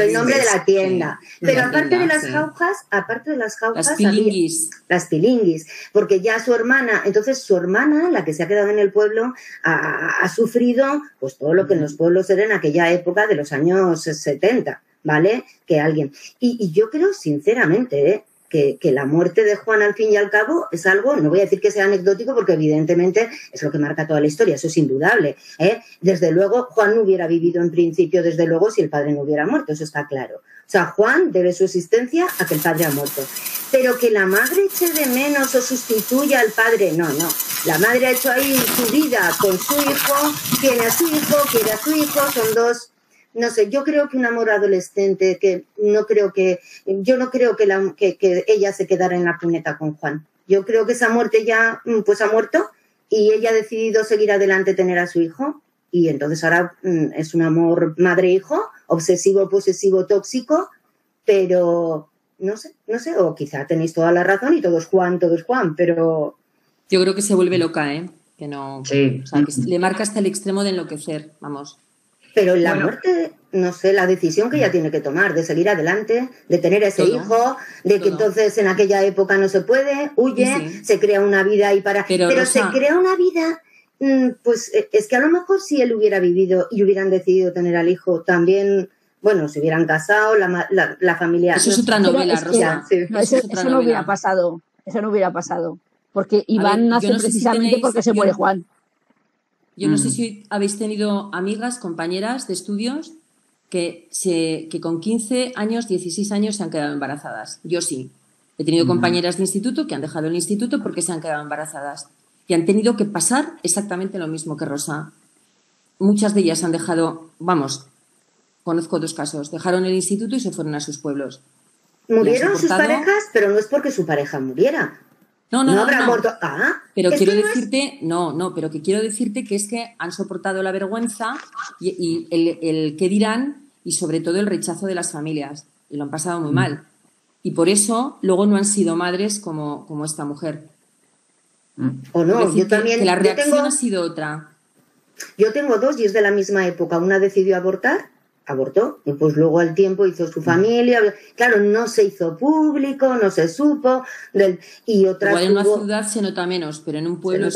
el nombre de la tienda. Pero aparte de las Jaujas, las pilinguis, porque ya su hermana, la que se ha quedado en el pueblo, ha sufrido pues todo lo que en los pueblos era en aquella época de los años 70, ¿vale? Que alguien. Y yo creo sinceramente, que la muerte de Juan al fin y al cabo es algo, no voy a decir que sea anecdótico porque evidentemente es lo que marca toda la historia, eso es indudable, ¿eh? Desde luego Juan no hubiera vivido en principio, desde luego, si el padre no hubiera muerto, eso está claro. O sea, Juan debe su existencia a que el padre ha muerto. Pero que la madre eche de menos o sustituya al padre, no. La madre ha hecho ahí su vida con su hijo, tiene a su hijo, quiere a su hijo, son dos... No sé, yo creo que un amor adolescente, yo no creo que ella se quedara en la cuneta con Juan. Yo creo que esa muerte ya, pues ha muerto y ella ha decidido seguir adelante, tener a su hijo y entonces ahora es un amor madre-hijo, obsesivo, posesivo, tóxico, pero no sé, o quizá tenéis toda la razón y todo es Juan, pero... Yo creo que se vuelve loca, ¿eh? Que no... Sí. O sea, que le marca hasta el extremo de enloquecer, vamos. Pero la muerte, no sé, la decisión que ella tiene que tomar de seguir adelante, de tener a ese hijo, de que entonces en aquella época no se puede, huye, se crea una vida y pero Rosa, se crea una vida, pues es que a lo mejor si él hubiera vivido y hubieran decidido tener al hijo también, bueno, se hubieran casado, la familia... Eso es otra novela, Rosa. Eso no hubiera pasado, porque Iván nace precisamente porque se muere Juan. Yo no sé si habéis tenido amigas, compañeras de estudios que con 15 años, 16 años se han quedado embarazadas. Yo sí. He tenido compañeras de instituto que han dejado el instituto porque se han quedado embarazadas. Y han tenido que pasar exactamente lo mismo que Rosa. Muchas de ellas han dejado, conozco 2 casos, dejaron el instituto y se fueron a sus pueblos. Murieron sus parejas, pero no es porque su pareja muriera. No habrá muerto. Pero quiero decirte, pero que quiero decirte que es que han soportado la vergüenza y el qué dirán y sobre todo el rechazo de las familias. Y lo han pasado muy mal. Y por eso luego no han sido madres como esta mujer. O no, yo también. Que la reacción ha sido otra. Yo tengo 2 y es de la misma época. Una decidió abortó, y pues luego al tiempo hizo su familia. Claro, no se hizo público, no se supo. Y otras igual en una ciudad se nota menos, pero en un pueblo...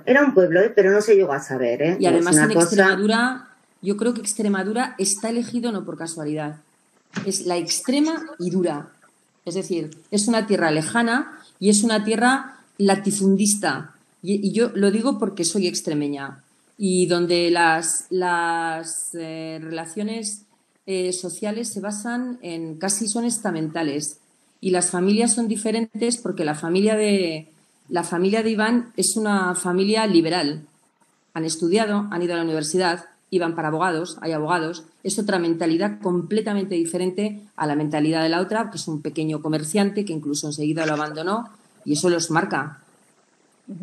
Era un pueblo, pero no se llegó a saber. Y además en Extremadura, yo creo que Extremadura está elegido no por casualidad. Es la extrema y dura. Es decir, es una tierra lejana y es una tierra latifundista. Y yo lo digo porque soy extremeña. Y donde las relaciones sociales se basan son estamentales. Y las familias son diferentes porque la familia de Iván es una familia liberal. Han estudiado, han ido a la universidad, iban para abogados, hay abogados. Es otra mentalidad completamente diferente a la mentalidad de la otra, que es un pequeño comerciante que incluso enseguida lo abandonó, y eso los marca.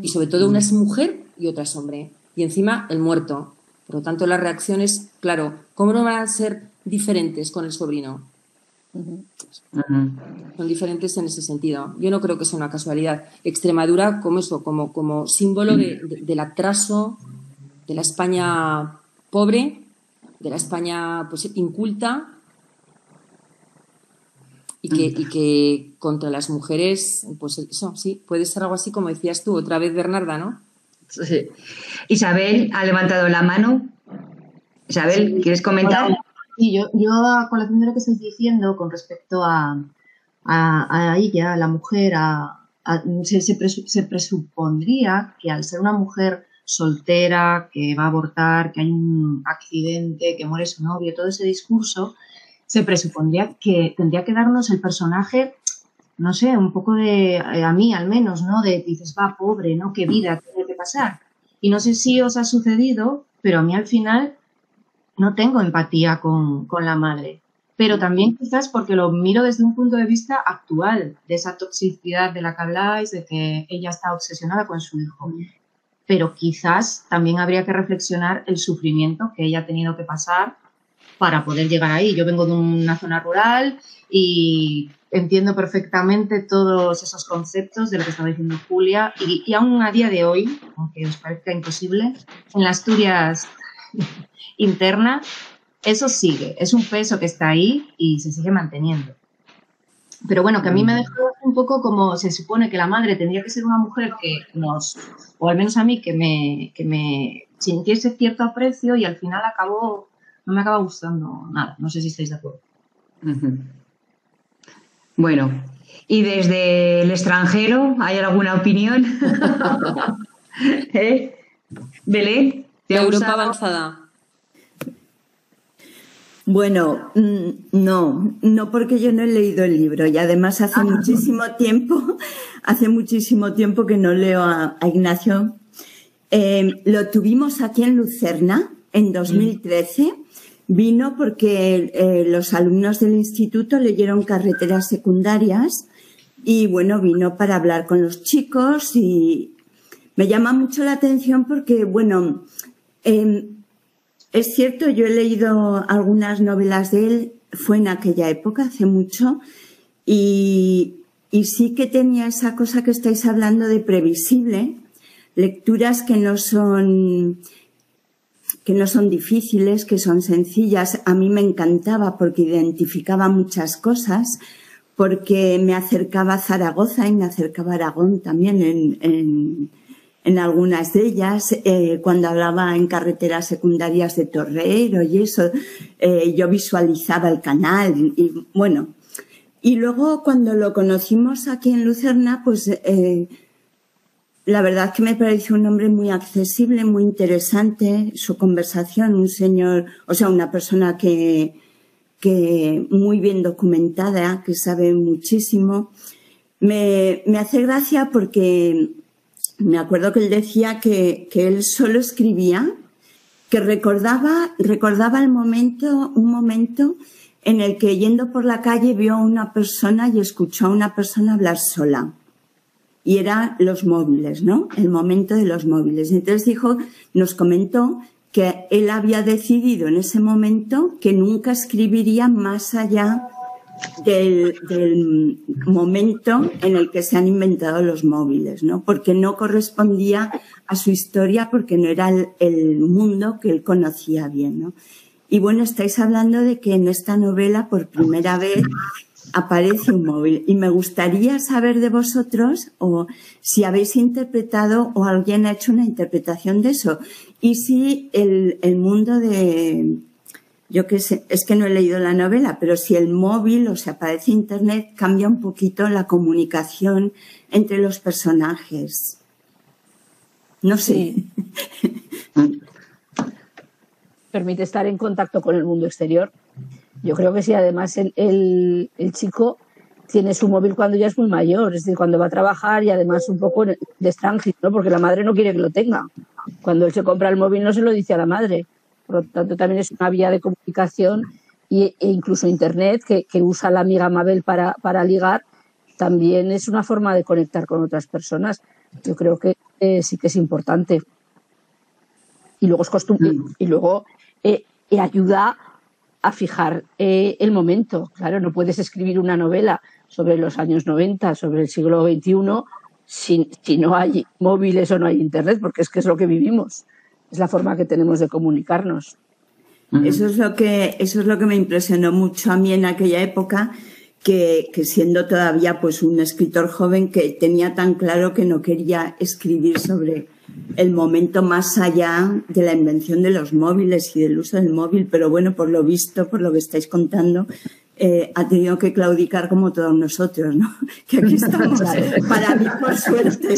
Y sobre todo una es mujer y otra es hombre. Y encima el muerto. Por lo tanto, las reacciones, claro, ¿cómo no van a ser diferentes con el sobrino? Son diferentes en ese sentido. Yo no creo que sea una casualidad. Extremadura como símbolo del atraso de la España pobre, de la España pues inculta y que contra las mujeres, pues eso, sí, puede ser algo así como decías tú, otra vez Bernarda, ¿no? Sí. Isabel ha levantado la mano. Isabel, ¿quieres comentar? Sí, yo a colación de lo que estáis diciendo con respecto a ella, a la mujer, se presupondría que al ser una mujer soltera, que va a abortar, que hay un accidente, que muere su novio, todo ese discurso, se presupondría que tendría que darnos el personaje, no sé, un poco a mí al menos, ¿no? Dices, va, pobre, ¿no? Qué vida tiene que pasar. Y no sé si os ha sucedido, pero a mí al final no tengo empatía con la madre. Pero también quizás porque lo miro desde un punto de vista actual, de esa toxicidad de la que habláis, de que ella está obsesionada con su hijo. Pero quizás también habría que reflexionar el sufrimiento que ella ha tenido que pasar para poder llegar ahí. Yo vengo de una zona rural y entiendo perfectamente todos esos conceptos de lo que estaba diciendo Julia y aún a día de hoy, aunque os parezca imposible, en la Asturias interna, eso sigue. Es un peso que está ahí y se sigue manteniendo. Pero bueno, que a mí me dejó un poco como se supone que la madre tendría que ser una mujer que o al menos a mí, que me sintiese cierto aprecio y al final no me acaba gustando nada. No sé si estáis de acuerdo. Bueno, ¿y desde el extranjero hay alguna opinión? Belén, ¿de Europa avanzada? Bueno, no porque yo no he leído el libro y además hace muchísimo tiempo que no leo a Ignacio. Lo tuvimos aquí en Lucerna en 2013. Vino porque los alumnos del instituto leyeron Carreteras Secundarias y bueno, vino para hablar con los chicos y me llama mucho la atención porque, bueno, es cierto, yo he leído algunas novelas de él, fue en aquella época, hace mucho, y sí que tenía esa cosa que estáis hablando de previsible, lecturas que no son difíciles, que son sencillas. A mí me encantaba porque identificaba muchas cosas, porque me acercaba a Zaragoza y me acercaba a Aragón también en algunas de ellas. Cuando hablaba en Carreteras Secundarias de Torrero y eso, yo visualizaba el canal y bueno. Y luego cuando lo conocimos aquí en Lucerna, pues la verdad que me pareció un hombre muy accesible, muy interesante, su conversación, un señor, o sea, una persona que muy bien documentada, que sabe muchísimo. Me hace gracia porque me acuerdo que él decía que él solo escribía, que recordaba un momento en el que yendo por la calle vio a una persona y escuchó a una persona hablar sola. y eran los móviles, ¿no? El momento de los móviles. Entonces nos comentó que él había decidido en ese momento que nunca escribiría más allá del momento en el que se han inventado los móviles, ¿no? Porque no correspondía a su historia, porque no era el mundo que él conocía bien, ¿no? Y bueno, estáis hablando de que en esta novela por primera vez aparece un móvil y me gustaría saber de vosotros o si habéis interpretado o alguien ha hecho una interpretación de eso y si el mundo de, yo qué sé, es que no he leído la novela, pero si el móvil, o sea, aparece internet, cambia un poquito la comunicación entre los personajes. No sé. Sí. Permite estar en contacto con el mundo exterior. Yo creo que sí, además el chico tiene su móvil cuando ya es muy mayor, es decir, cuando va a trabajar y además un poco de extranjero, ¿no? Porque la madre no quiere que lo tenga. Cuando él se compra el móvil no se lo dice a la madre. Por lo tanto, también es una vía de comunicación e incluso Internet, que usa la amiga Mabel para ligar, también es una forma de conectar con otras personas. Yo creo que sí que es importante. Y luego es costumbre, y luego ayuda a fijar el momento. Claro, no puedes escribir una novela sobre los años 90, sobre el siglo XXI, si no hay móviles o no hay Internet, porque es que es lo que vivimos. Es la forma que tenemos de comunicarnos. Eso es lo que me impresionó mucho a mí en aquella época, que siendo todavía pues un escritor joven que tenía tan claro que no quería escribir sobre el momento más allá de la invención de los móviles y del uso del móvil, pero bueno, por lo visto, por lo que estáis contando, ha tenido que claudicar como todos nosotros, ¿no? Que aquí estamos, para mí por suerte,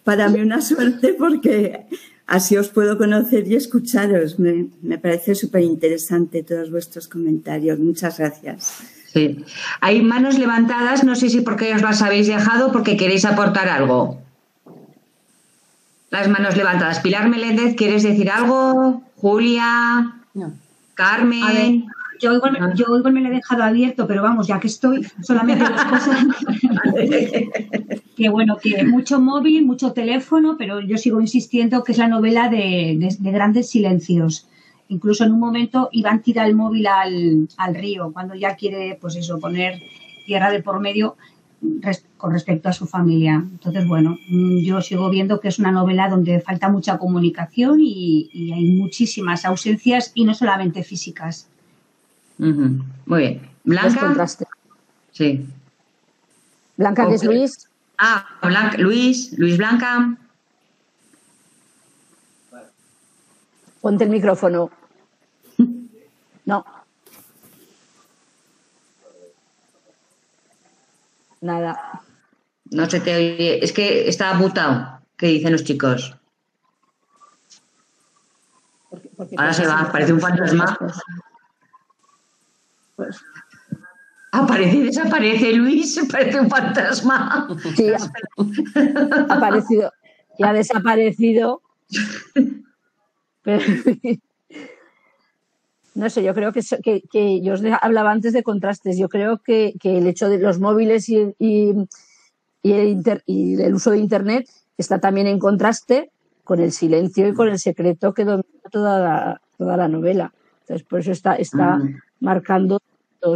para mí una suerte porque así os puedo conocer y escucharos. Me parece súper interesante todos vuestros comentarios. Muchas gracias. Sí. Hay manos levantadas, no sé si porque os las habéis dejado o porque queréis aportar algo. Las manos levantadas. Pilar Meléndez, ¿quieres decir algo? Julia, no. Carmen. A ver, yo igual me lo he dejado abierto, pero vamos, ya que estoy, solamente dos cosas. Que bueno, que mucho móvil, mucho teléfono, pero yo sigo insistiendo que es la novela de grandes silencios. Incluso en un momento Iván tira el móvil al río, cuando ya quiere, pues eso, poner tierra de por medio con respecto a su familia. Entonces, bueno, yo sigo viendo que es una novela donde falta mucha comunicación y hay muchísimas ausencias y no solamente físicas. Muy bien. ¿Blanca? Sí. ¿Blanca, que es Luis? Ah, Blanca, Luis Blanca. Ponte el micrófono. No. Nada. No se te oye. Es que está mutado. ¿Qué dicen los chicos? Ahora se va. Parece un fantasma. Pues. Aparece y desaparece, Luis. Parece un fantasma. Sí, ha aparecido. Y ha desaparecido. Pero, no sé, yo creo que yo os hablaba antes de contrastes. Yo creo que el hecho de los móviles y el uso de Internet está también en contraste con el silencio y con el secreto que domina toda la novela. Entonces, por eso está marcando,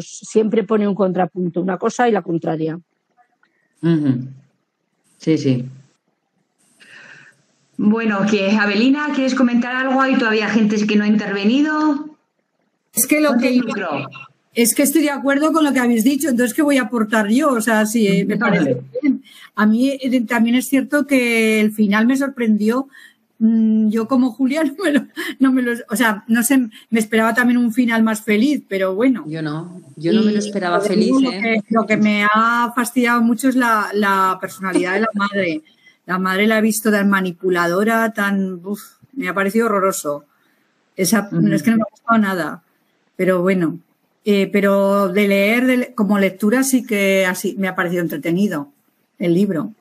siempre pone un contrapunto, una cosa y la contraria. Sí, sí. Bueno, Abelina, ¿quieres comentar algo? ¿Hay todavía gente que no ha intervenido? Es que es que estoy de acuerdo con lo que habéis dicho, entonces ¿qué voy a aportar yo? O sea, sí, me parece bien. A mí también es cierto que el final me sorprendió. Yo como Julia o sea, no sé, me esperaba también un final más feliz, pero bueno. Yo no me lo esperaba feliz. Lo que me ha fastidiado mucho es la personalidad de la madre. La madre la he visto tan manipuladora, me ha parecido horroroso. Es que no me ha gustado nada. Pero bueno, pero de leer como lectura sí que así me ha parecido entretenido el libro.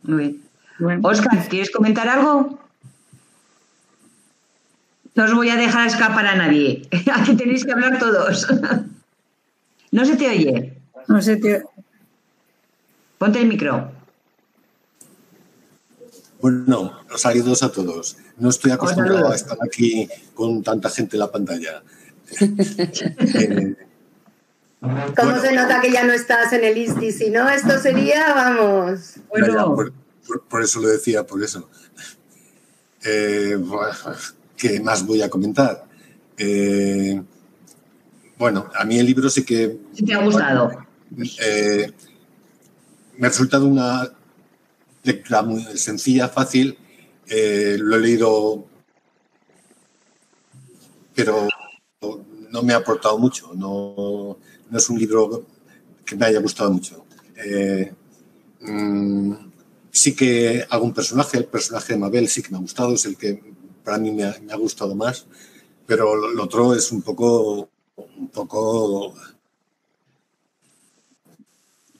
Muy bien. Bueno. Óscar, ¿quieres comentar algo? No os voy a dejar escapar a nadie. Aquí tenéis que hablar todos. No se te oye. No se te oye. Ponte el micro. Bueno, saludos a todos. No estoy acostumbrado a estar aquí con tanta gente en la pantalla. ¿Cómo se nota que ya no estás en el ISTI? Si no, esto sería, vamos. Bueno. Por eso lo decía, por eso. ¿Qué más voy a comentar? Bueno, a mí el libro sí que... ¿Sí te ha gustado? Me ha resultado una lectura muy sencilla, fácil. Lo he leído, pero no me ha aportado mucho. No es un libro que me haya gustado mucho. Sí que algún personaje, el personaje de Mabel sí que me ha gustado, es el que para mí me ha gustado más, pero lo otro es un poco...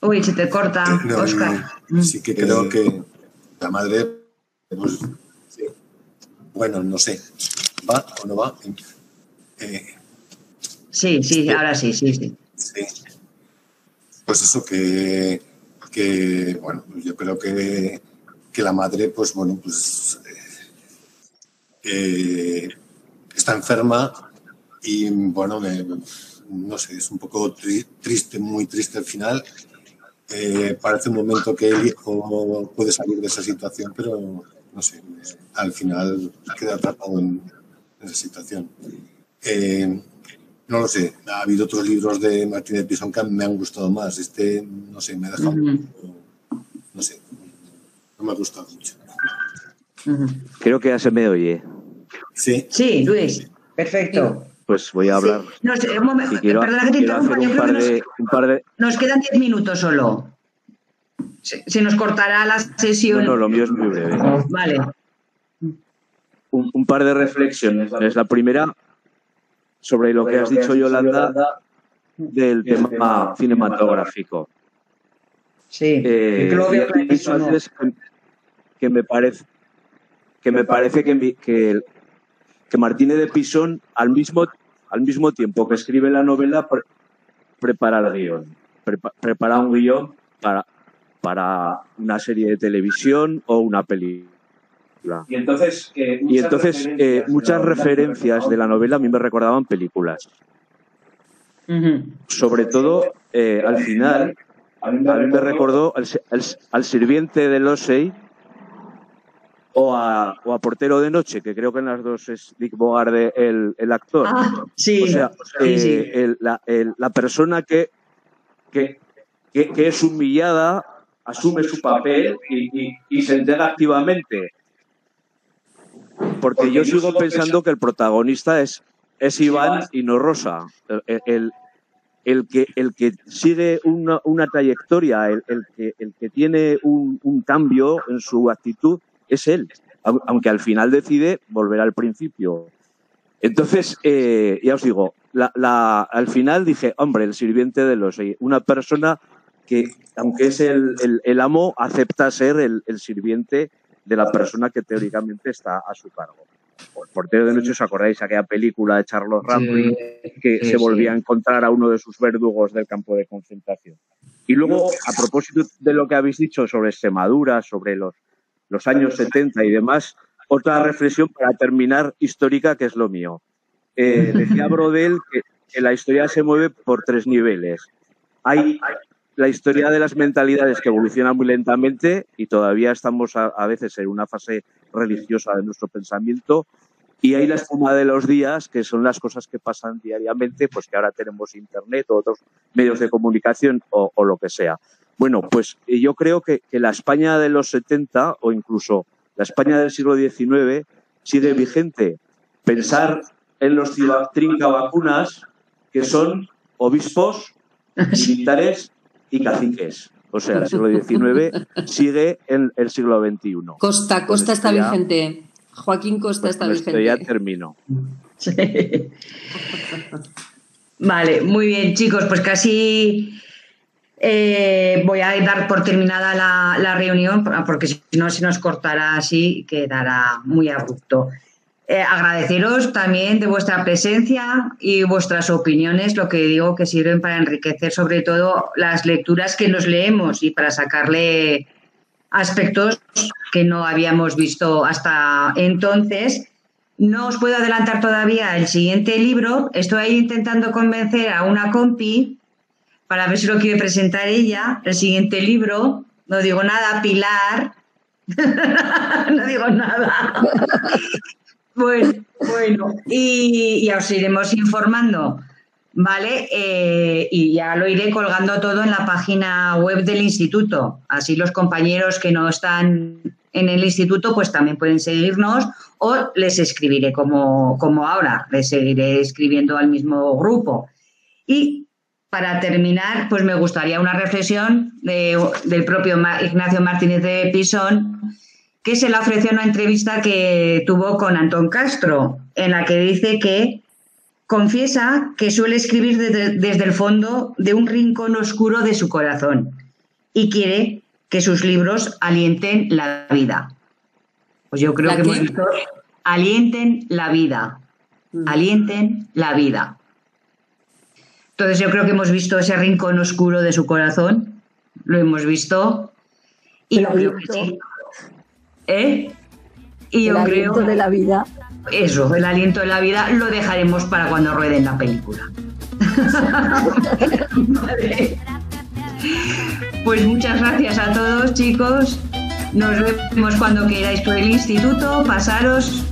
Uy, se te corta, Óscar. Sí que creo que la madre, pues, sí. Bueno, no sé, ¿va o no va? Sí, ahora sí. Sí. Pues eso que bueno, yo creo que la madre, pues bueno, pues está enferma y bueno, no sé, es un poco triste, muy triste el final. Parece un momento que el hijo puede salir de esa situación, pero no sé, al final queda atrapado en esa situación. No lo sé, ha habido otros libros de Martínez Pisón que me han gustado más. Este, no sé, me ha dejado, no sé, no me ha gustado mucho. Creo que ya se me oye. Sí. Sí, Luis, perfecto. Pues voy a hablar. Sí. No, un momento, perdona que te interrumpa, yo creo que nos quedan 10 minutos solo. Se nos cortará la sesión. No, lo mío es muy breve. Vale. Un par de reflexiones. La primera, sobre lo que has dicho, Yolanda, del tema cinematográfico. Sí. He dicho antes que me parece que Martínez de Pisón, al mismo tiempo que escribe la novela, prepara el guión. Prepara un guión para una serie de televisión o una película. Y entonces muchas referencias de la novela a mí me recordaban películas. Sobre todo, al final, a mí me recordó al sirviente de Lossey o a Portero de Noche, que creo que en las dos es Dick Bogart el actor. Sí. O sea, la persona que es humillada asume su papel y se entrega activamente. Porque yo sigo pensando que el protagonista es Iván y no Rosa. El que sigue una trayectoria, el que tiene un cambio en su actitud, es él, aunque al final decide volver al principio. Entonces, ya os digo, al final dije, hombre, el sirviente de Lossey, una persona que, aunque es el amo, acepta ser el sirviente de la persona que teóricamente está a su cargo. El Portero de Noche, ¿os acordáis? Aquella película de Charles Rampling, que se volvía a encontrar a uno de sus verdugos del campo de concentración. Y luego, a propósito de lo que habéis dicho sobre Extremadura, sobre los años 70 y demás, otra reflexión para terminar histórica, que es lo mío. Decía Brodel que la historia se mueve por 3 niveles. Hay la historia de las mentalidades que evolucionan muy lentamente y todavía estamos a veces en una fase religiosa de nuestro pensamiento, y hay la espuma de los días, que son las cosas que pasan diariamente, pues que ahora tenemos internet o otros medios de comunicación o lo que sea. Bueno, pues yo creo que la España de los 70 o incluso la España del siglo XIX sigue vigente. Pensar en los trincabacunas, que son obispos, militares y caciques. O sea, el siglo XIX sigue en el siglo XXI. Costa está vigente. Joaquín Costa está vigente. Ya termino. Sí. Vale, muy bien, chicos, pues casi voy a dar por terminada la reunión, porque si no se nos cortará así, quedará muy abrupto. agradeceros también de vuestra presencia y vuestras opiniones, lo que digo que sirven para enriquecer sobre todo las lecturas que nos leemos y para sacarle aspectos que no habíamos visto hasta entonces. No os puedo adelantar todavía el siguiente libro. Estoy intentando convencer a una compi para ver si lo quiere presentar ella, el siguiente libro. No digo nada, Pilar. No digo nada. Bueno, y ya os iremos informando, ¿vale? Y ya lo iré colgando todo en la página web del instituto. Así los compañeros que no están en el instituto pues también pueden seguirnos, o les escribiré como ahora, les seguiré escribiendo al mismo grupo. Y para terminar, pues me gustaría una reflexión del propio Ignacio Martínez de Pisón, que se le ofreció una entrevista que tuvo con Antón Castro, en la que dice que confiesa que suele escribir desde el fondo de un rincón oscuro de su corazón y quiere que sus libros alienten la vida. Pues yo creo que hemos visto alienten la vida, alienten la vida. Entonces yo creo que hemos visto ese rincón oscuro de su corazón, lo hemos visto y yo creo que sí. Y yo creo de la vida. Eso, el aliento de la vida lo dejaremos para cuando rueden la película. Vale. Pues muchas gracias a todos, chicos. Nos vemos cuando queráis por el instituto. Pasaros